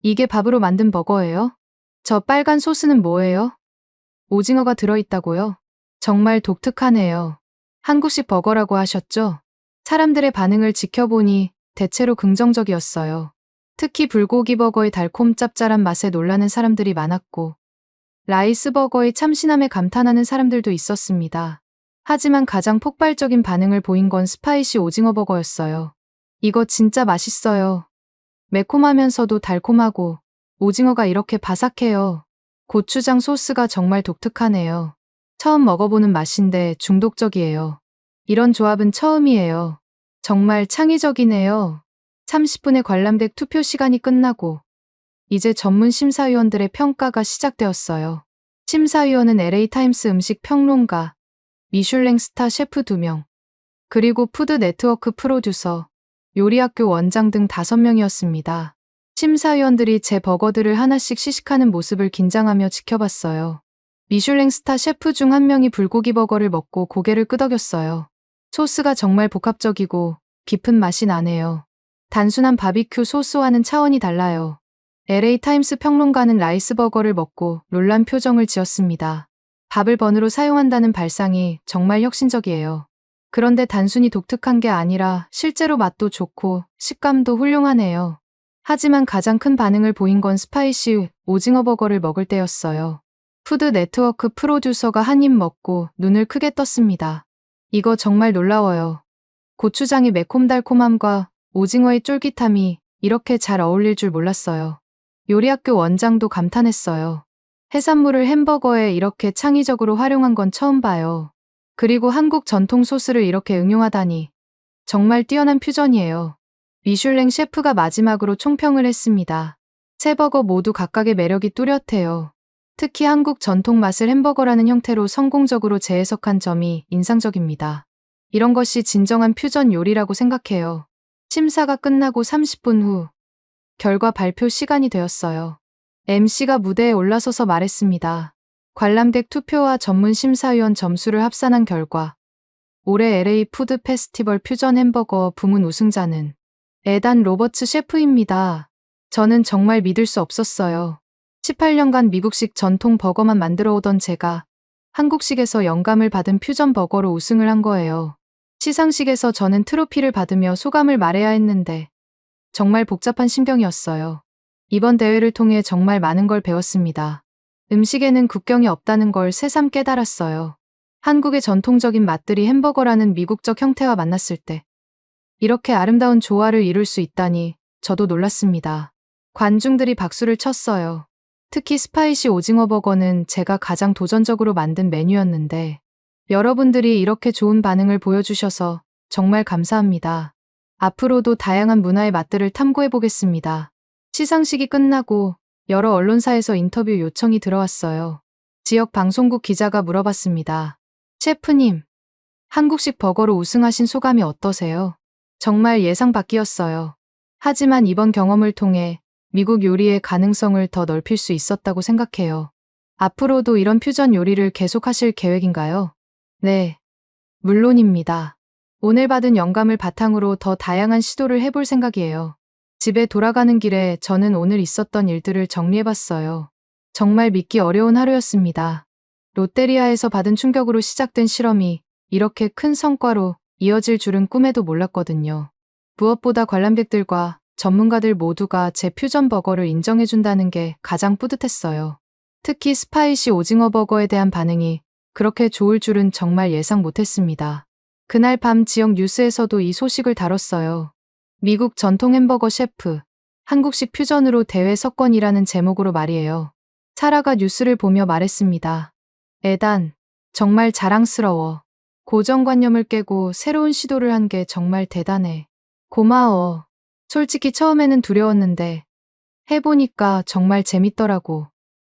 A: 이게 밥으로 만든 버거예요? 저 빨간 소스는 뭐예요? 오징어가 들어있다고요? 정말 독특하네요. 한국식 버거라고 하셨죠? 사람들의 반응을 지켜보니 대체로 긍정적이었어요. 특히 불고기 버거의 달콤 짭짤한 맛에 놀라는 사람들이 많았고, 라이스버거의 참신함에 감탄하는 사람들도 있었습니다. 하지만 가장 폭발적인 반응을 보인 건 스파이시 오징어 버거였어요. 이거 진짜 맛있어요. 매콤하면서도 달콤하고 오징어가 이렇게 바삭해요. 고추장 소스가 정말 독특하네요. 처음 먹어보는 맛인데 중독적이에요. 이런 조합은 처음이에요. 정말 창의적이네요. 30분의 관람객 투표 시간이 끝나고 이제 전문 심사위원들의 평가가 시작되었어요. 심사위원은 LA타임스 음식 평론가, 미슐랭 스타 셰프 2명, 그리고 푸드 네트워크 프로듀서, 요리학교 원장 등 5명이었습니다. 심사위원들이 제 버거들을 하나씩 시식하는 모습을 긴장하며 지켜봤어요. 미슐랭 스타 셰프 중 한 명이 불고기 버거를 먹고 고개를 끄덕였어요. 소스가 정말 복합적이고 깊은 맛이 나네요. 단순한 바비큐 소스와는 차원이 달라요. LA타임스 평론가는 라이스버거를 먹고 놀란 표정을 지었습니다. 밥을 번으로 사용한다는 발상이 정말 혁신적이에요. 그런데 단순히 독특한 게 아니라 실제로 맛도 좋고 식감도 훌륭하네요. 하지만 가장 큰 반응을 보인 건 스파이시 오징어 버거를 먹을 때였어요. 푸드 네트워크 프로듀서가 한 입 먹고 눈을 크게 떴습니다. 이거 정말 놀라워요. 고추장의 매콤달콤함과 오징어의 쫄깃함이 이렇게 잘 어울릴 줄 몰랐어요. 요리학교 원장도 감탄했어요. 해산물을 햄버거에 이렇게 창의적으로 활용한 건 처음 봐요. 그리고 한국 전통 소스를 이렇게 응용하다니. 정말 뛰어난 퓨전이에요. 미슐랭 셰프가 마지막으로 총평을 했습니다. 세 버거 모두 각각의 매력이 뚜렷해요. 특히 한국 전통 맛을 햄버거라는 형태로 성공적으로 재해석한 점이 인상적입니다. 이런 것이 진정한 퓨전 요리라고 생각해요. 심사가 끝나고 30분 후 결과 발표 시간이 되었어요. MC가 무대에 올라서서 말했습니다. 관람객 투표와 전문 심사위원 점수를 합산한 결과 올해 LA 푸드 페스티벌 퓨전 햄버거 부문 우승자는 에단 로버츠 셰프입니다. 저는 정말 믿을 수 없었어요. 18년간 미국식 전통 버거만 만들어 오던 제가 한국식에서 영감을 받은 퓨전 버거로 우승을 한 거예요. 시상식에서 저는 트로피를 받으며 소감을 말해야 했는데 정말 복잡한 심경이었어요. 이번 대회를 통해 정말 많은 걸 배웠습니다. 음식에는 국경이 없다는 걸 새삼 깨달았어요. 한국의 전통적인 맛들이 햄버거라는 미국적 형태와 만났을 때 이렇게 아름다운 조화를 이룰 수 있다니 저도 놀랐습니다. 관중들이 박수를 쳤어요. 특히 스파이시 오징어 버거는 제가 가장 도전적으로 만든 메뉴였는데 여러분들이 이렇게 좋은 반응을 보여주셔서 정말 감사합니다. 앞으로도 다양한 문화의 맛들을 탐구해 보겠습니다. 시상식이 끝나고 여러 언론사에서 인터뷰 요청이 들어왔어요. 지역 방송국 기자가 물어봤습니다. 셰프님, 한국식 버거로 우승하신 소감이 어떠세요? 정말 예상 밖이었어요. 하지만 이번 경험을 통해 미국 요리의 가능성을 더 넓힐 수 있었다고 생각해요. 앞으로도 이런 퓨전 요리를 계속하실 계획인가요? 네, 물론입니다. 오늘 받은 영감을 바탕으로 더 다양한 시도를 해볼 생각이에요. 집에 돌아가는 길에 저는 오늘 있었던 일들을 정리해봤어요. 정말 믿기 어려운 하루였습니다. 롯데리아에서 받은 충격으로 시작된 실험이 이렇게 큰 성과로 이어질 줄은 꿈에도 몰랐거든요. 무엇보다 관람객들과 전문가들 모두가 제 퓨전 버거를 인정해준다는 게 가장 뿌듯했어요. 특히 스파이시 오징어 버거에 대한 반응이 그렇게 좋을 줄은 정말 예상 못했습니다. 그날 밤 지역 뉴스에서도 이 소식을 다뤘어요. 미국 전통 햄버거 셰프, 한국식 퓨전으로 대회 석권이라는 제목으로 말이에요. 사라가 뉴스를 보며 말했습니다. 에단, 정말 자랑스러워. 고정관념을 깨고 새로운 시도를 한 게 정말 대단해. 고마워. 솔직히 처음에는 두려웠는데 해보니까 정말 재밌더라고.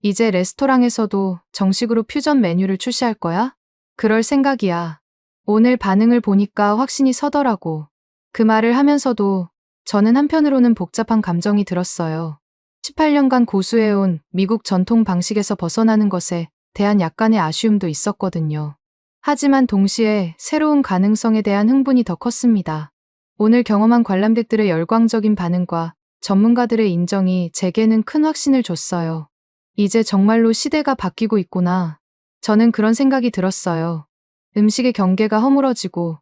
A: 이제 레스토랑에서도 정식으로 퓨전 메뉴를 출시할 거야? 그럴 생각이야. 오늘 반응을 보니까 확신이 서더라고. 그 말을 하면서도 저는 한편으로는 복잡한 감정이 들었어요. 18년간 고수해온 미국 전통 방식에서 벗어나는 것에 대한 약간의 아쉬움도 있었거든요. 하지만 동시에 새로운 가능성에 대한 흥분이 더 컸습니다. 오늘 경험한 관람객들의 열광적인 반응과 전문가들의 인정이 제게는 큰 확신을 줬어요. 이제 정말로 시대가 바뀌고 있구나. 저는 그런 생각이 들었어요. 음식의 경계가 허물어지고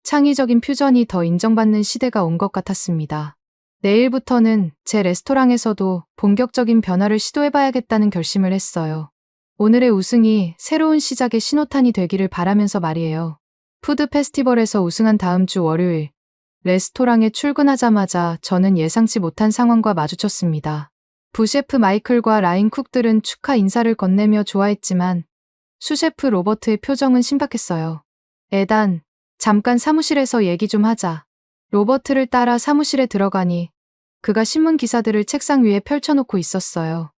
A: 창의적인 퓨전이 더 인정받는 시대가 온 것 같았습니다. 내일부터는 제 레스토랑에서도 본격적인 변화를 시도해봐야겠다는 결심을 했어요. 오늘의 우승이 새로운 시작의 신호탄이 되기를 바라면서 말이에요. 푸드 페스티벌에서 우승한 다음 주 월요일, 레스토랑에 출근하자마자 저는 예상치 못한 상황과 마주쳤습니다. 부셰프 마이클과 라인 쿡들은 축하 인사를 건네며 좋아했지만 수셰프 로버트의 표정은 심각했어요. 에단, 잠깐 사무실에서 얘기 좀 하자. 로버트를 따라 사무실에 들어가니 그가 신문 기사들을 책상 위에 펼쳐놓고 있었어요.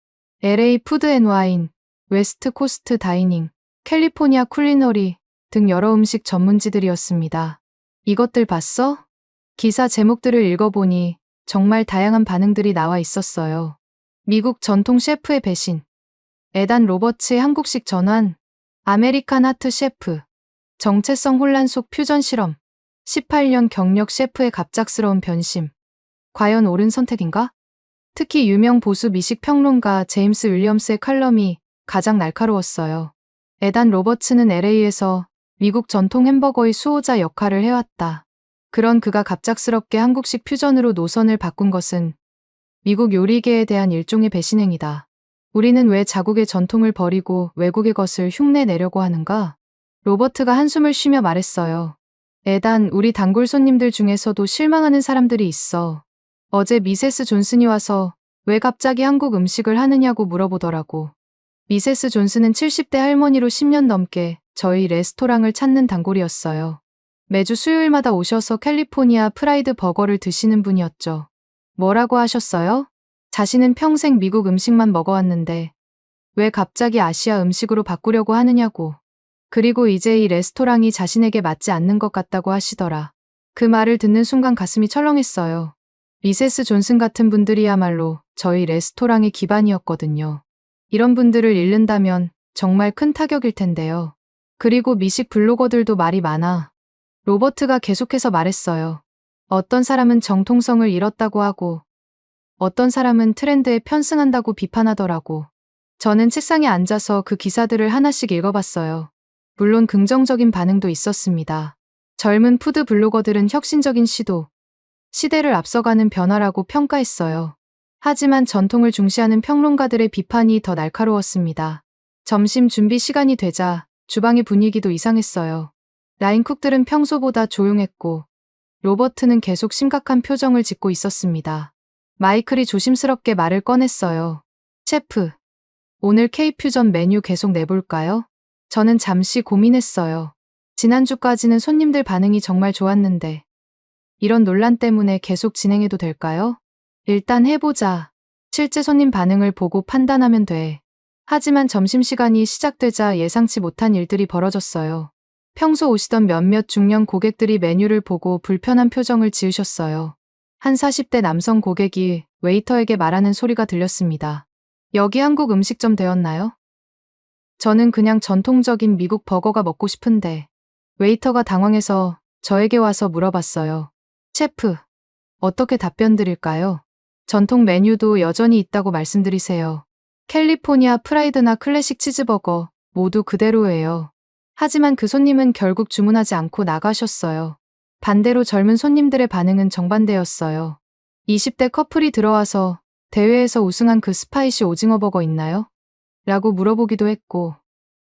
A: LA 푸드 앤 와인, 웨스트 코스트 다이닝, 캘리포니아 쿨리너리 등 여러 음식 전문지들이었습니다. 이것들 봤어? 기사 제목들을 읽어보니 정말 다양한 반응들이 나와 있었어요. 미국 전통 셰프의 배신, 에단 로버츠의 한국식 전환, 아메리칸 하트 셰프, 정체성 혼란 속 퓨전 실험, 18년 경력 셰프의 갑작스러운 변심. 과연 옳은 선택인가? 특히 유명 보수 미식 평론가 제임스 윌리엄스의 칼럼이 가장 날카로웠어요. 에단 로버츠는 LA에서 미국 전통 햄버거의 수호자 역할을 해왔다. 그런 그가 갑작스럽게 한국식 퓨전으로 노선을 바꾼 것은 미국 요리계에 대한 일종의 배신행위다. 우리는 왜 자국의 전통을 버리고 외국의 것을 흉내 내려고 하는가? 로버트가 한숨을 쉬며 말했어요. 에단, 우리 단골 손님들 중에서도 실망하는 사람들이 있어. 어제 미세스 존슨이 와서 왜 갑자기 한국 음식을 하느냐고 물어보더라고. 미세스 존슨은 70대 할머니로 10년 넘게 저희 레스토랑을 찾는 단골이었어요. 매주 수요일마다 오셔서 캘리포니아 프라이드 버거를 드시는 분이었죠. 뭐라고 하셨어요? 자신은 평생 미국 음식만 먹어왔는데 왜 갑자기 아시아 음식으로 바꾸려고 하느냐고. 그리고 이제 이 레스토랑이 자신에게 맞지 않는 것 같다고 하시더라. 그 말을 듣는 순간 가슴이 철렁했어요. 미세스 존슨 같은 분들이야말로 저희 레스토랑의 기반이었거든요. 이런 분들을 잃는다면 정말 큰 타격일 텐데요. 그리고 미식 블로거들도 말이 많아. 로버트가 계속해서 말했어요. 어떤 사람은 정통성을 잃었다고 하고 어떤 사람은 트렌드에 편승한다고 비판하더라고. 저는 책상에 앉아서 그 기사들을 하나씩 읽어봤어요. 물론 긍정적인 반응도 있었습니다. 젊은 푸드 블로거들은 혁신적인 시도, 시대를 앞서가는 변화라고 평가했어요. 하지만 전통을 중시하는 평론가들의 비판이 더 날카로웠습니다. 점심 준비 시간이 되자 주방의 분위기도 이상했어요. 라인쿡들은 평소보다 조용했고 로버트는 계속 심각한 표정을 짓고 있었습니다. 마이클이 조심스럽게 말을 꺼냈어요. 셰프, 오늘 K-퓨전 메뉴 계속 내볼까요? 저는 잠시 고민했어요. 지난주까지는 손님들 반응이 정말 좋았는데 이런 논란 때문에 계속 진행해도 될까요? 일단 해보자. 실제 손님 반응을 보고 판단하면 돼. 하지만 점심시간이 시작되자 예상치 못한 일들이 벌어졌어요. 평소 오시던 몇몇 중년 고객들이 메뉴를 보고 불편한 표정을 지으셨어요. 한 40대 남성 고객이 웨이터에게 말하는 소리가 들렸습니다. 여기 한국 음식점 되었나요? 저는 그냥 전통적인 미국 버거가 먹고 싶은데. 웨이터가 당황해서 저에게 와서 물어봤어요. 셰프, 어떻게 답변 드릴까요? 전통 메뉴도 여전히 있다고 말씀드리세요. 캘리포니아 프라이드나 클래식 치즈버거 모두 그대로예요. 하지만 그 손님은 결국 주문하지 않고 나가셨어요. 반대로 젊은 손님들의 반응은 정반대였어요. 20대 커플이 들어와서 대회에서 우승한 그 스파이시 오징어 버거 있나요? 라고 물어보기도 했고,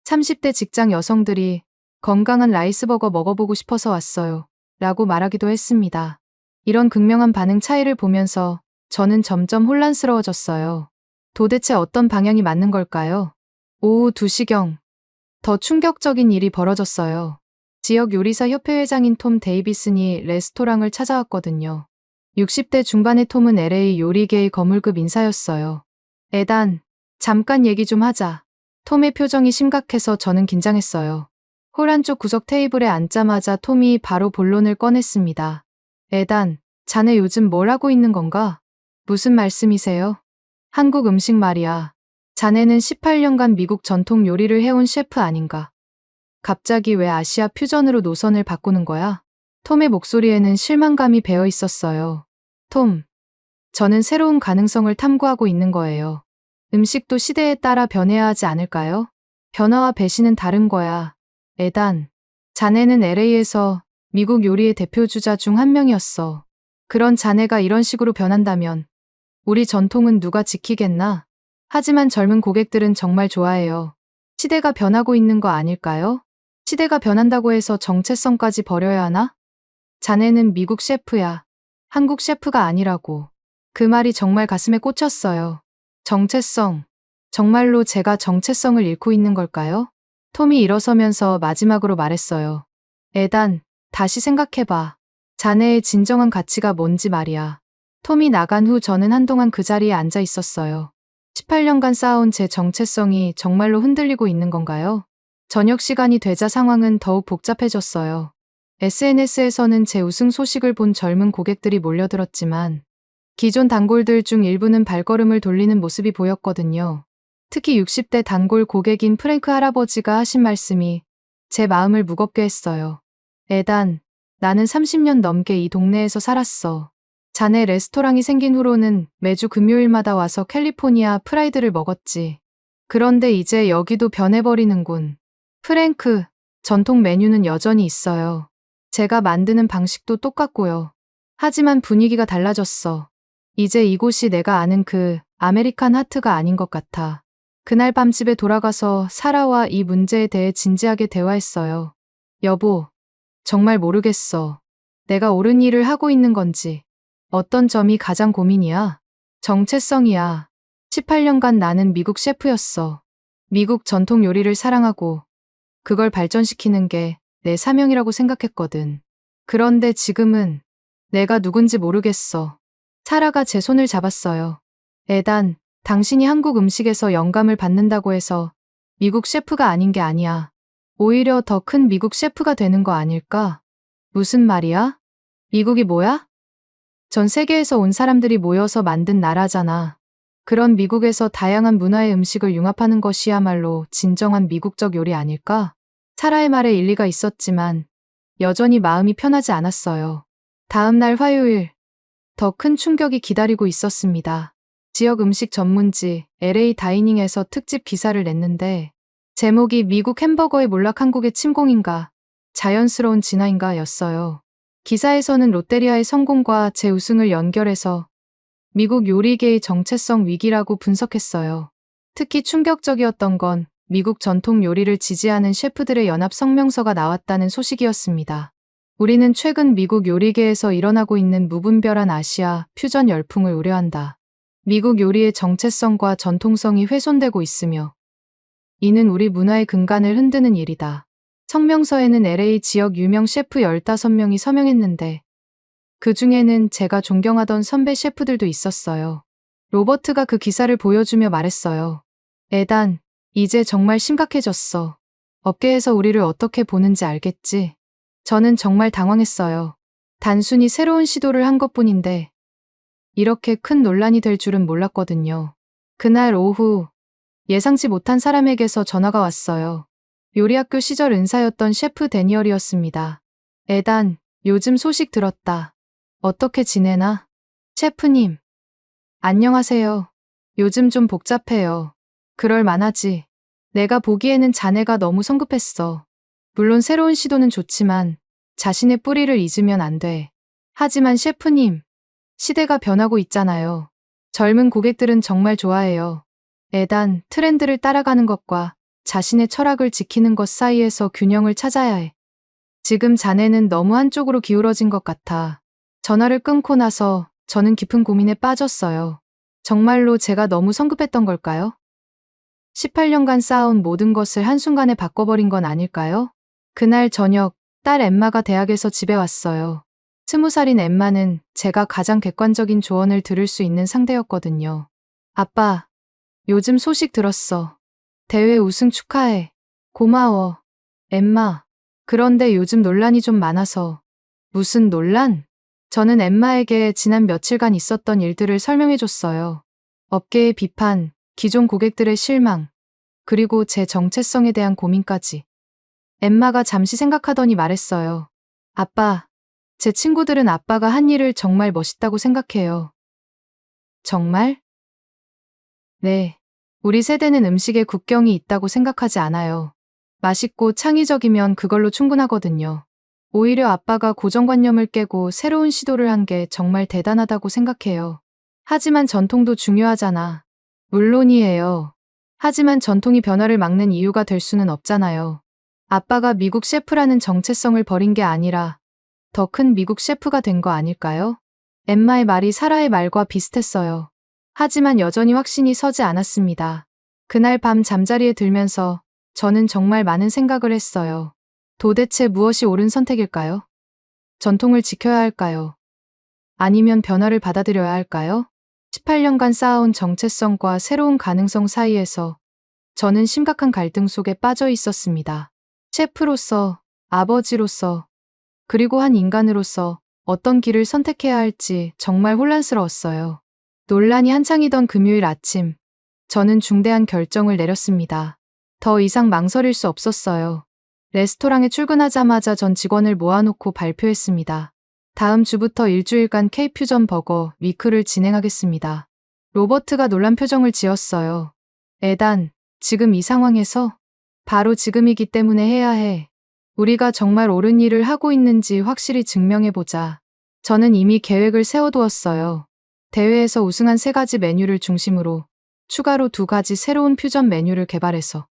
A: 30대 직장 여성들이 건강한 라이스버거 먹어보고 싶어서 왔어요. 라고 말하기도 했습니다. 이런 극명한 반응 차이를 보면서 저는 점점 혼란스러워졌어요. 도대체 어떤 방향이 맞는 걸까요? 오후 2시경, 더 충격적인 일이 벌어졌어요. 지역 요리사 협회 회장인 톰 데이비슨이 레스토랑을 찾아왔거든요. 60대 중반의 톰은 LA 요리계의 거물급 인사였어요. 에단, 잠깐 얘기 좀 하자. 톰의 표정이 심각해서 저는 긴장했어요. 홀 한쪽 구석 테이블에 앉자마자 톰이 바로 본론을 꺼냈습니다. 에단, 자네 요즘 뭘 하고 있는 건가? 무슨 말씀이세요? 한국 음식 말이야. 자네는 18년간 미국 전통 요리를 해온 셰프 아닌가? 갑자기 왜 아시아 퓨전으로 노선을 바꾸는 거야? 톰의 목소리에는 실망감이 배어 있었어요. 톰, 저는 새로운 가능성을 탐구하고 있는 거예요. 음식도 시대에 따라 변해야 하지 않을까요? 변화와 배신은 다른 거야. 에단, 자네는 LA에서 미국 요리의 대표주자 중 한 명이었어. 그런 자네가 이런 식으로 변한다면 우리 전통은 누가 지키겠나? 하지만 젊은 고객들은 정말 좋아해요. 시대가 변하고 있는 거 아닐까요? 시대가 변한다고 해서 정체성까지 버려야 하나? 자네는 미국 셰프야. 한국 셰프가 아니라고. 그 말이 정말 가슴에 꽂혔어요. 정체성. 정말로 제가 정체성을 잃고 있는 걸까요? 톰이 일어서면서 마지막으로 말했어요. 에단, 다시 생각해봐. 자네의 진정한 가치가 뭔지 말이야. 톰이 나간 후 저는 한동안 그 자리에 앉아 있었어요. 18년간 쌓아온 제 정체성이 정말로 흔들리고 있는 건가요? 저녁 시간이 되자 상황은 더욱 복잡해졌어요. SNS에서는 제 우승 소식을 본 젊은 고객들이 몰려들었지만 기존 단골들 중 일부는 발걸음을 돌리는 모습이 보였거든요. 특히 60대 단골 고객인 프랭크 할아버지가 하신 말씀이 제 마음을 무겁게 했어요. 에단, 나는 30년 넘게 이 동네에서 살았어. 자네 레스토랑이 생긴 후로는 매주 금요일마다 와서 캘리포니아 프라이드를 먹었지. 그런데 이제 여기도 변해버리는군. 프랭크, 전통 메뉴는 여전히 있어요. 제가 만드는 방식도 똑같고요. 하지만 분위기가 달라졌어. 이제 이곳이 내가 아는 그 아메리칸 하트가 아닌 것 같아. 그날 밤 집에 돌아가서 사라와 이 문제에 대해 진지하게 대화했어요. 여보, 정말 모르겠어. 내가 옳은 일을 하고 있는 건지. 어떤 점이 가장 고민이야? 정체성이야. 18년간 나는 미국 셰프였어. 미국 전통 요리를 사랑하고 그걸 발전시키는 게 내 사명이라고 생각했거든. 그런데 지금은 내가 누군지 모르겠어. 사라가 제 손을 잡았어요. 에단, 당신이 한국 음식에서 영감을 받는다고 해서 미국 셰프가 아닌 게 아니야. 오히려 더 큰 미국 셰프가 되는 거 아닐까? 무슨 말이야? 미국이 뭐야? 전 세계에서 온 사람들이 모여서 만든 나라잖아. 그런 미국에서 다양한 문화의 음식을 융합하는 것이야말로 진정한 미국적 요리 아닐까? 사라의 말에 일리가 있었지만 여전히 마음이 편하지 않았어요. 다음 날 화요일, 더 큰 충격이 기다리고 있었습니다. 지역 음식 전문지 LA 다이닝에서 특집 기사를 냈는데 제목이 미국 햄버거의 몰락 한국의 침공인가, 자연스러운 진화인가 였어요. 기사에서는 롯데리아의 성공과 재우승을 연결해서 미국 요리계의 정체성 위기라고 분석했어요. 특히 충격적이었던 건 미국 전통 요리를 지지하는 셰프들의 연합 성명서가 나왔다는 소식이었습니다. 우리는 최근 미국 요리계에서 일어나고 있는 무분별한 아시아 퓨전 열풍을 우려한다. 미국 요리의 정체성과 전통성이 훼손되고 있으며 이는 우리 문화의 근간을 흔드는 일이다. 성명서에는 LA 지역 유명 셰프 15명이 서명했는데 그 중에는 제가 존경하던 선배 셰프들도 있었어요. 로버트가 그 기사를 보여주며 말했어요. 에단, 이제 정말 심각해졌어. 업계에서 우리를 어떻게 보는지 알겠지? 저는 정말 당황했어요. 단순히 새로운 시도를 한 것뿐인데 이렇게 큰 논란이 될 줄은 몰랐거든요. 그날 오후 예상치 못한 사람에게서 전화가 왔어요. 요리학교 시절 은사였던 셰프 데니얼이었습니다. 에단, 요즘 소식 들었다. 어떻게 지내나? 셰프님. 안녕하세요. 요즘 좀 복잡해요. 그럴 만하지. 내가 보기에는 자네가 너무 성급했어. 물론 새로운 시도는 좋지만 자신의 뿌리를 잊으면 안 돼. 하지만 셰프님, 시대가 변하고 있잖아요. 젊은 고객들은 정말 좋아해요. 애단, 트렌드를 따라가는 것과 자신의 철학을 지키는 것 사이에서 균형을 찾아야 해. 지금 자네는 너무 한쪽으로 기울어진 것 같아. 전화를 끊고 나서 저는 깊은 고민에 빠졌어요. 정말로 제가 너무 성급했던 걸까요? 18년간 쌓아온 모든 것을 한순간에 바꿔버린 건 아닐까요? 그날 저녁, 딸 엠마가 대학에서 집에 왔어요. 20살인 엠마는 제가 가장 객관적인 조언을 들을 수 있는 상대였거든요. 아빠, 요즘 소식 들었어. 대회 우승 축하해. 고마워. 엠마. 그런데 요즘 논란이 좀 많아서. 무슨 논란? 저는 엠마에게 지난 며칠간 있었던 일들을 설명해줬어요. 업계의 비판, 기존 고객들의 실망, 그리고 제 정체성에 대한 고민까지. 엠마가 잠시 생각하더니 말했어요. 아빠, 제 친구들은 아빠가 한 일을 정말 멋있다고 생각해요. 정말? 네. 우리 세대는 음식에 국경이 있다고 생각하지 않아요. 맛있고 창의적이면 그걸로 충분하거든요. 오히려 아빠가 고정관념을 깨고 새로운 시도를 한 게 정말 대단하다고 생각해요. 하지만 전통도 중요하잖아. 물론이에요. 하지만 전통이 변화를 막는 이유가 될 수는 없잖아요. 아빠가 미국 셰프라는 정체성을 버린 게 아니라 더 큰 미국 셰프가 된 거 아닐까요? 엠마의 말이 사라의 말과 비슷했어요. 하지만 여전히 확신이 서지 않았습니다. 그날 밤 잠자리에 들면서 저는 정말 많은 생각을 했어요. 도대체 무엇이 옳은 선택일까요? 전통을 지켜야 할까요? 아니면 변화를 받아들여야 할까요? 18년간 쌓아온 정체성과 새로운 가능성 사이에서 저는 심각한 갈등 속에 빠져 있었습니다. 셰프로서, 아버지로서, 그리고 한 인간으로서 어떤 길을 선택해야 할지 정말 혼란스러웠어요. 논란이 한창이던 금요일 아침, 저는 중대한 결정을 내렸습니다. 더 이상 망설일 수 없었어요. 레스토랑에 출근하자마자 전 직원을 모아놓고 발표했습니다. 다음 주부터 일주일간 K퓨전 버거 위크를 진행하겠습니다. 로버트가 놀란 표정을 지었어요. 에단, 지금 이 상황에서? 바로 지금이기 때문에 해야 해. 우리가 정말 옳은 일을 하고 있는지 확실히 증명해보자. 저는 이미 계획을 세워두었어요. 대회에서 우승한 3가지 메뉴를 중심으로 추가로 2가지 새로운 퓨전 메뉴를 개발해서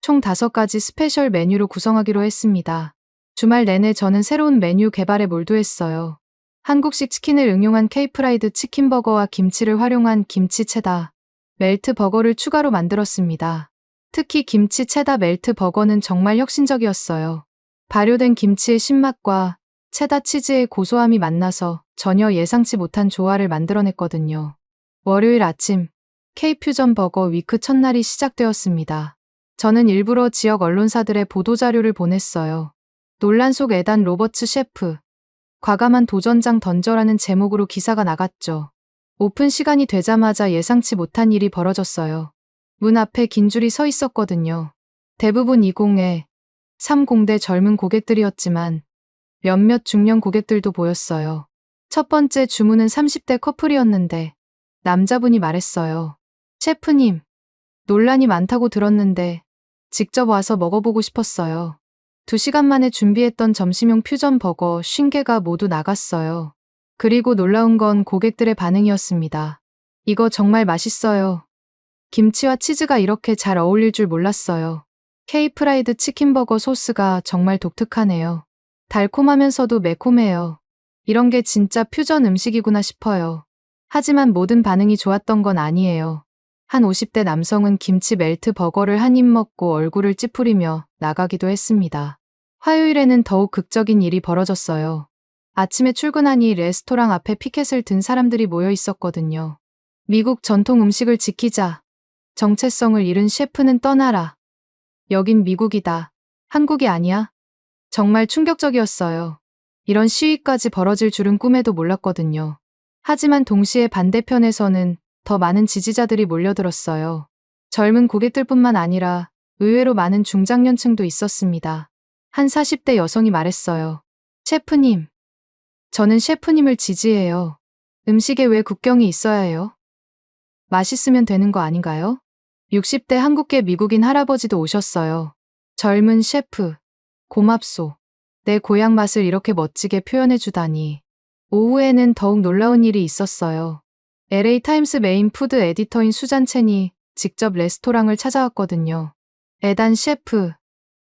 A: 총 5가지 스페셜 메뉴로 구성하기로 했습니다. 주말 내내 저는 새로운 메뉴 개발에 몰두했어요. 한국식 치킨을 응용한 K프라이드 치킨 버거와 김치를 활용한 김치 체다 멜트 버거를 추가로 만들었습니다. 특히 김치 체다 멜트 버거는 정말 혁신적이었어요. 발효된 김치의 신맛과 체다 치즈의 고소함이 만나서 전혀 예상치 못한 조화를 만들어냈거든요. 월요일 아침, K퓨전 버거 위크 첫날이 시작되었습니다. 저는 일부러 지역 언론사들의 보도자료를 보냈어요. 논란 속 에단 로버츠 셰프, 과감한 도전장 던져라는 제목으로 기사가 나갔죠. 오픈 시간이 되자마자 예상치 못한 일이 벌어졌어요. 문 앞에 긴 줄이 서 있었거든요. 대부분 20에 30대 젊은 고객들이었지만 몇몇 중년 고객들도 보였어요. 첫 번째 주문은 30대 커플이었는데 남자분이 말했어요. 셰프님, 논란이 많다고 들었는데 직접 와서 먹어보고 싶었어요. 2시간 만에 준비했던 점심용 퓨전 버거 50개가 모두 나갔어요. 그리고 놀라운 건 고객들의 반응이었습니다. 이거 정말 맛있어요. 김치와 치즈가 이렇게 잘 어울릴 줄 몰랐어요. K프라이드 치킨버거 소스가 정말 독특하네요. 달콤하면서도 매콤해요. 이런 게 진짜 퓨전 음식이구나 싶어요. 하지만 모든 반응이 좋았던 건 아니에요. 한 50대 남성은 김치 멜트 버거를 한 입 먹고 얼굴을 찌푸리며 나가기도 했습니다. 화요일에는 더욱 극적인 일이 벌어졌어요. 아침에 출근하니 레스토랑 앞에 피켓을 든 사람들이 모여 있었거든요. 미국 전통 음식을 지키자. 정체성을 잃은 셰프는 떠나라. 여긴 미국이다. 한국이 아니야. 정말 충격적이었어요. 이런 시위까지 벌어질 줄은 꿈에도 몰랐거든요. 하지만 동시에 반대편에서는 더 많은 지지자들이 몰려들었어요. 젊은 고객들뿐만 아니라 의외로 많은 중장년층도 있었습니다. 한 40대 여성이 말했어요. 셰프님, 저는 셰프님을 지지해요. 음식에 왜 국경이 있어야 해요? 맛있으면 되는 거 아닌가요? 60대 한국계 미국인 할아버지도 오셨어요. 젊은 셰프, 고맙소. 내 고향 맛을 이렇게 멋지게 표현해주다니. 오후에는 더욱 놀라운 일이 있었어요. LA 타임스 메인 푸드 에디터인 수잔 첸이 직접 레스토랑을 찾아왔거든요. 에단 셰프,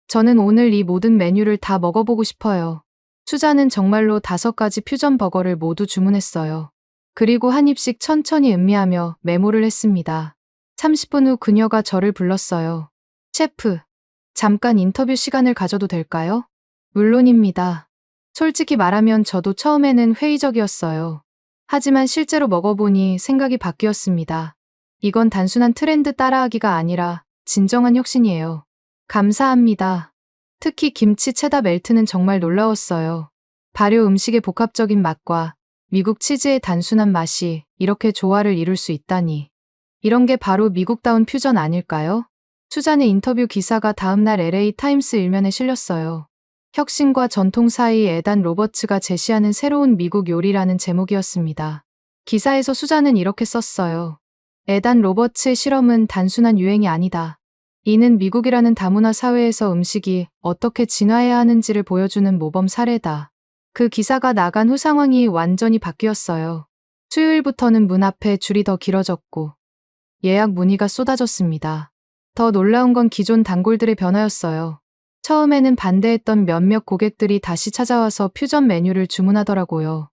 A: 저는 오늘 이 모든 메뉴를 다 먹어보고 싶어요. 수잔은 정말로 5가지 퓨전 버거를 모두 주문했어요. 그리고 한 입씩 천천히 음미하며 메모를 했습니다. 30분 후 그녀가 저를 불렀어요. 셰프, 잠깐 인터뷰 시간을 가져도 될까요? 물론입니다. 솔직히 말하면 저도 처음에는 회의적이었어요. 하지만 실제로 먹어보니 생각이 바뀌었습니다. 이건 단순한 트렌드 따라하기가 아니라 진정한 혁신이에요. 감사합니다. 특히 김치 체다 멜트는 정말 놀라웠어요. 발효 음식의 복합적인 맛과 미국 치즈의 단순한 맛이 이렇게 조화를 이룰 수 있다니. 이런 게 바로 미국다운 퓨전 아닐까요? 수잔의 인터뷰 기사가 다음날 LA 타임스 일면에 실렸어요. 혁신과 전통 사이 에단 로버츠가 제시하는 새로운 미국 요리라는 제목이었습니다. 기사에서 수잔은 이렇게 썼어요. 에단 로버츠의 실험은 단순한 유행이 아니다. 이는 미국이라는 다문화 사회에서 음식이 어떻게 진화해야 하는지를 보여주는 모범 사례다. 그 기사가 나간 후 상황이 완전히 바뀌었어요. 수요일부터는 문 앞에 줄이 더 길어졌고 예약 문의가 쏟아졌습니다. 더 놀라운 건 기존 단골들의 변화였어요. 처음에는 반대했던 몇몇 고객들이 다시 찾아와서 퓨전 메뉴를 주문하더라고요.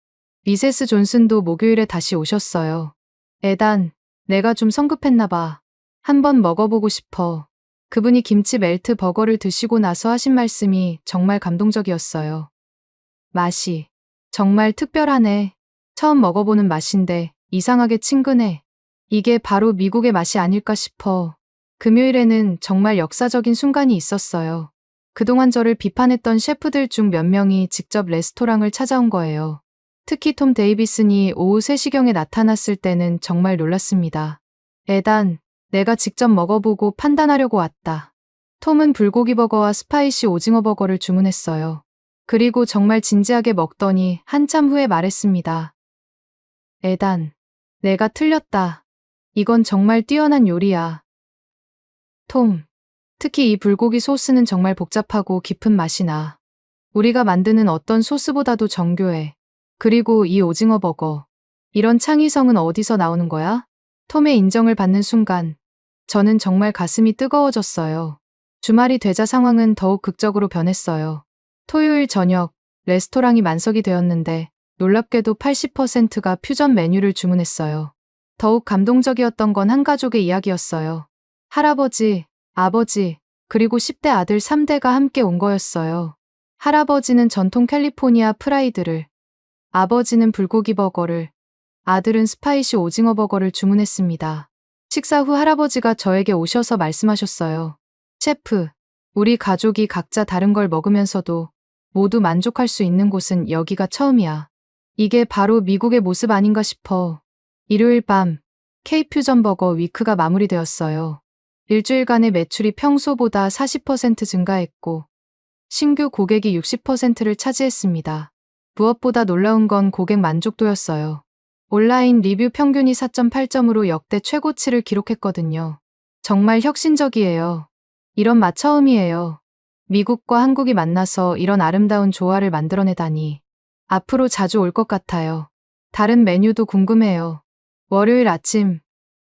A: 미세스 존슨도 목요일에 다시 오셨어요. 에단, 내가 좀 성급했나 봐. 한번 먹어보고 싶어. 그분이 김치 멜트 버거를 드시고 나서 하신 말씀이 정말 감동적이었어요. 맛이 정말 특별하네. 처음 먹어보는 맛인데 이상하게 친근해. 이게 바로 미국의 맛이 아닐까 싶어. 금요일에는 정말 역사적인 순간이 있었어요. 그동안 저를 비판했던 셰프들 중 몇 명이 직접 레스토랑을 찾아온 거예요. 특히 톰 데이비슨이 오후 3시경에 나타났을 때는 정말 놀랐습니다. 에단, 내가 직접 먹어보고 판단하려고 왔다. 톰은 불고기 버거와 스파이시 오징어 버거를 주문했어요. 그리고 정말 진지하게 먹더니 한참 후에 말했습니다. 에단, 내가 틀렸다. 이건 정말 뛰어난 요리야. 톰, 특히 이 불고기 소스는 정말 복잡하고 깊은 맛이 나. 우리가 만드는 어떤 소스보다도 정교해. 그리고 이 오징어 버거. 이런 창의성은 어디서 나오는 거야? 톰의 인정을 받는 순간, 저는 정말 가슴이 뜨거워졌어요. 주말이 되자 상황은 더욱 극적으로 변했어요. 토요일 저녁, 레스토랑이 만석이 되었는데 놀랍게도 80%가 퓨전 메뉴를 주문했어요. 더욱 감동적이었던 건 한 가족의 이야기였어요. 할아버지, 아버지, 그리고 10대 아들 3대가 함께 온 거였어요. 할아버지는 전통 캘리포니아 프라이드를, 아버지는 불고기 버거를, 아들은 스파이시 오징어 버거를 주문했습니다. 식사 후 할아버지가 저에게 오셔서 말씀하셨어요. 셰프, 우리 가족이 각자 다른 걸 먹으면서도 모두 만족할 수 있는 곳은 여기가 처음이야. 이게 바로 미국의 모습 아닌가 싶어. 일요일 밤, K-퓨전 버거 위크가 마무리되었어요. 일주일간의 매출이 평소보다 40% 증가했고, 신규 고객이 60%를 차지했습니다. 무엇보다 놀라운 건 고객 만족도였어요. 온라인 리뷰 평균이 4.8점으로 역대 최고치를 기록했거든요. 정말 혁신적이에요. 이런 맛 처음이에요. 미국과 한국이 만나서 이런 아름다운 조화를 만들어내다니. 앞으로 자주 올 것 같아요. 다른 메뉴도 궁금해요. 월요일 아침,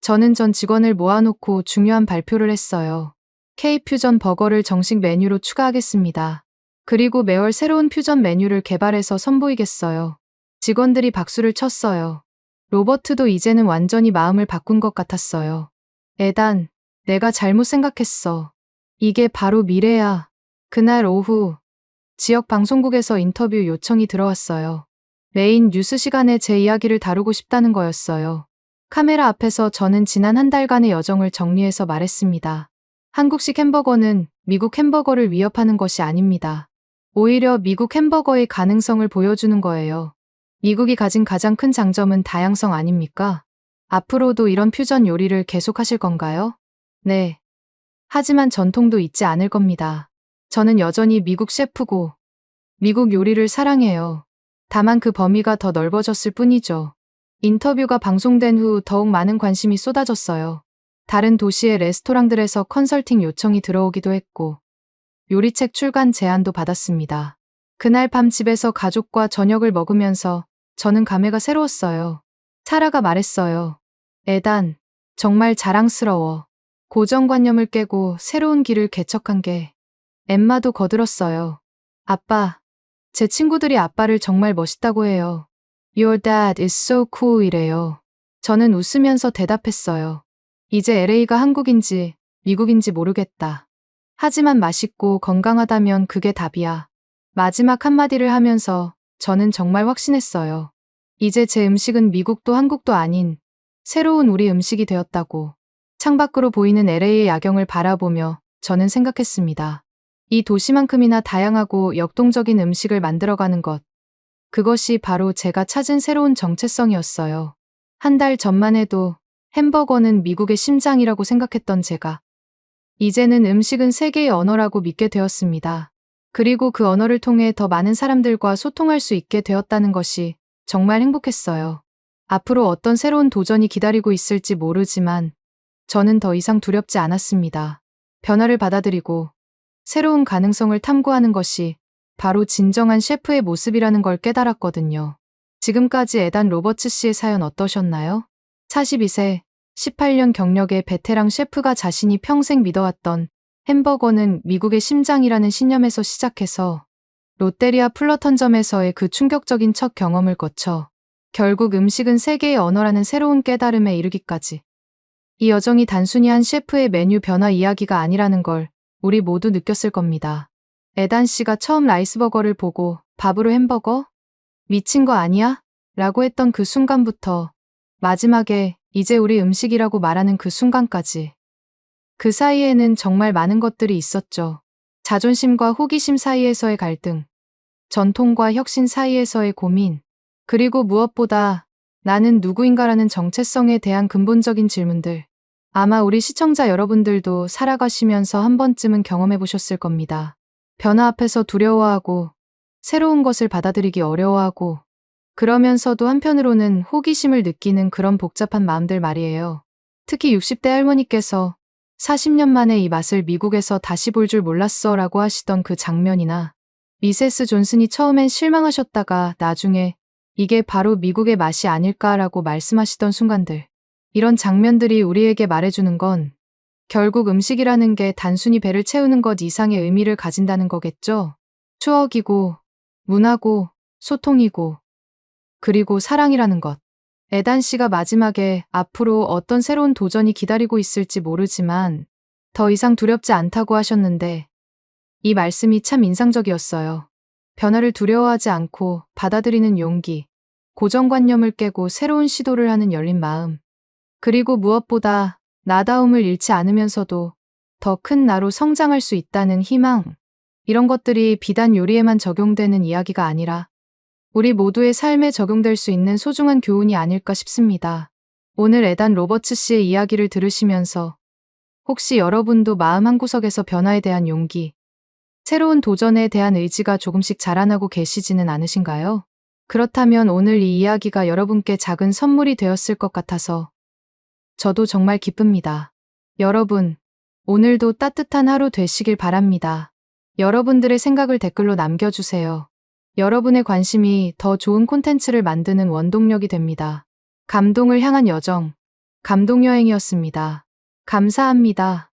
A: 저는 전 직원을 모아놓고 중요한 발표를 했어요. K-퓨전 버거를 정식 메뉴로 추가하겠습니다. 그리고 매월 새로운 퓨전 메뉴를 개발해서 선보이겠어요. 직원들이 박수를 쳤어요. 로버트도 이제는 완전히 마음을 바꾼 것 같았어요. 에단, 내가 잘못 생각했어. 이게 바로 미래야. 그날 오후, 지역 방송국에서 인터뷰 요청이 들어왔어요. 메인 뉴스 시간에 제 이야기를 다루고 싶다는 거였어요. 카메라 앞에서 저는 지난 한 달간의 여정을 정리해서 말했습니다. 한국식 햄버거는 미국 햄버거를 위협하는 것이 아닙니다. 오히려 미국 햄버거의 가능성을 보여주는 거예요. 미국이 가진 가장 큰 장점은 다양성 아닙니까? 앞으로도 이런 퓨전 요리를 계속하실 건가요? 네. 하지만 전통도 잊지 않을 겁니다. 저는 여전히 미국 셰프고 미국 요리를 사랑해요. 다만 그 범위가 더 넓어졌을 뿐이죠. 인터뷰가 방송된 후 더욱 많은 관심이 쏟아졌어요. 다른 도시의 레스토랑들에서 컨설팅 요청이 들어오기도 했고 요리책 출간 제안도 받았습니다. 그날 밤 집에서 가족과 저녁을 먹으면서 저는 감회가 새로웠어요. 사라가 말했어요. 에단, 정말 자랑스러워. 고정관념을 깨고 새로운 길을 개척한 게. 엠마도 거들었어요. 아빠, 제 친구들이 아빠를 정말 멋있다고 해요. Your dad is so cool 이래요. 저는 웃으면서 대답했어요. 이제 LA가 한국인지 미국인지 모르겠다. 하지만 맛있고 건강하다면 그게 답이야. 마지막 한마디를 하면서 저는 정말 확신했어요. 이제 제 음식은 미국도 한국도 아닌 새로운 우리 음식이 되었다고. 창밖으로 보이는 LA의 야경을 바라보며 저는 생각했습니다. 이 도시만큼이나 다양하고 역동적인 음식을 만들어가는 것. 그것이 바로 제가 찾은 새로운 정체성이었어요. 한 달 전만 해도 햄버거는 미국의 심장이라고 생각했던 제가 이제는 음식은 세계의 언어라고 믿게 되었습니다. 그리고 그 언어를 통해 더 많은 사람들과 소통할 수 있게 되었다는 것이 정말 행복했어요. 앞으로 어떤 새로운 도전이 기다리고 있을지 모르지만 저는 더 이상 두렵지 않았습니다. 변화를 받아들이고 새로운 가능성을 탐구하는 것이 바로 진정한 셰프의 모습이라는 걸 깨달았거든요. 지금까지 에단 로버츠 씨의 사연 어떠셨나요? 42세, 18년 경력의 베테랑 셰프가 자신이 평생 믿어왔던 햄버거는 미국의 심장이라는 신념에서 시작해서 롯데리아 플러턴점에서의 그 충격적인 첫 경험을 거쳐 결국 음식은 세계의 언어라는 새로운 깨달음에 이르기까지. 이 여정이 단순히 한 셰프의 메뉴 변화 이야기가 아니라는 걸 우리 모두 느꼈을 겁니다. 에단 씨가 처음 라이스버거를 보고 밥으로 햄버거? 미친 거 아니야? 라고 했던 그 순간부터 마지막에 이제 우리 음식이라고 말하는 그 순간까지. 그 사이에는 정말 많은 것들이 있었죠. 자존심과 호기심 사이에서의 갈등, 전통과 혁신 사이에서의 고민, 그리고 무엇보다 나는 누구인가라는 정체성에 대한 근본적인 질문들. 아마 우리 시청자 여러분들도 살아가시면서 한 번쯤은 경험해 보셨을 겁니다. 변화 앞에서 두려워하고 새로운 것을 받아들이기 어려워하고 그러면서도 한편으로는 호기심을 느끼는 그런 복잡한 마음들 말이에요. 특히 60대 할머니께서 40년 만에 이 맛을 미국에서 다시 볼 줄 몰랐어 라고 하시던 그 장면이나 미세스 존슨이 처음엔 실망하셨다가 나중에 이게 바로 미국의 맛이 아닐까라고 말씀하시던 순간들. 이런 장면들이 우리에게 말해주는 건 결국 음식이라는 게 단순히 배를 채우는 것 이상의 의미를 가진다는 거겠죠? 추억이고, 문화고, 소통이고, 그리고 사랑이라는 것. 에단 씨가 마지막에 앞으로 어떤 새로운 도전이 기다리고 있을지 모르지만 더 이상 두렵지 않다고 하셨는데 이 말씀이 참 인상적이었어요. 변화를 두려워하지 않고 받아들이는 용기, 고정관념을 깨고 새로운 시도를 하는 열린 마음, 그리고 무엇보다 나다움을 잃지 않으면서도 더 큰 나로 성장할 수 있다는 희망. 이런 것들이 비단 요리에만 적용되는 이야기가 아니라 우리 모두의 삶에 적용될 수 있는 소중한 교훈이 아닐까 싶습니다. 오늘 에단 로버츠 씨의 이야기를 들으시면서 혹시 여러분도 마음 한구석에서 변화에 대한 용기, 새로운 도전에 대한 의지가 조금씩 자라나고 계시지는 않으신가요? 그렇다면 오늘 이 이야기가 여러분께 작은 선물이 되었을 것 같아서 저도 정말 기쁩니다. 여러분, 오늘도 따뜻한 하루 되시길 바랍니다. 여러분들의 생각을 댓글로 남겨주세요. 여러분의 관심이 더 좋은 콘텐츠를 만드는 원동력이 됩니다. 감동을 향한 여정, 감동여행이었습니다. 감사합니다.